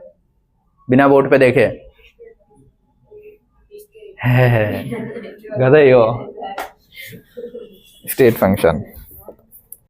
बिना बोर्ड पे देखे गधा ही हो। State function.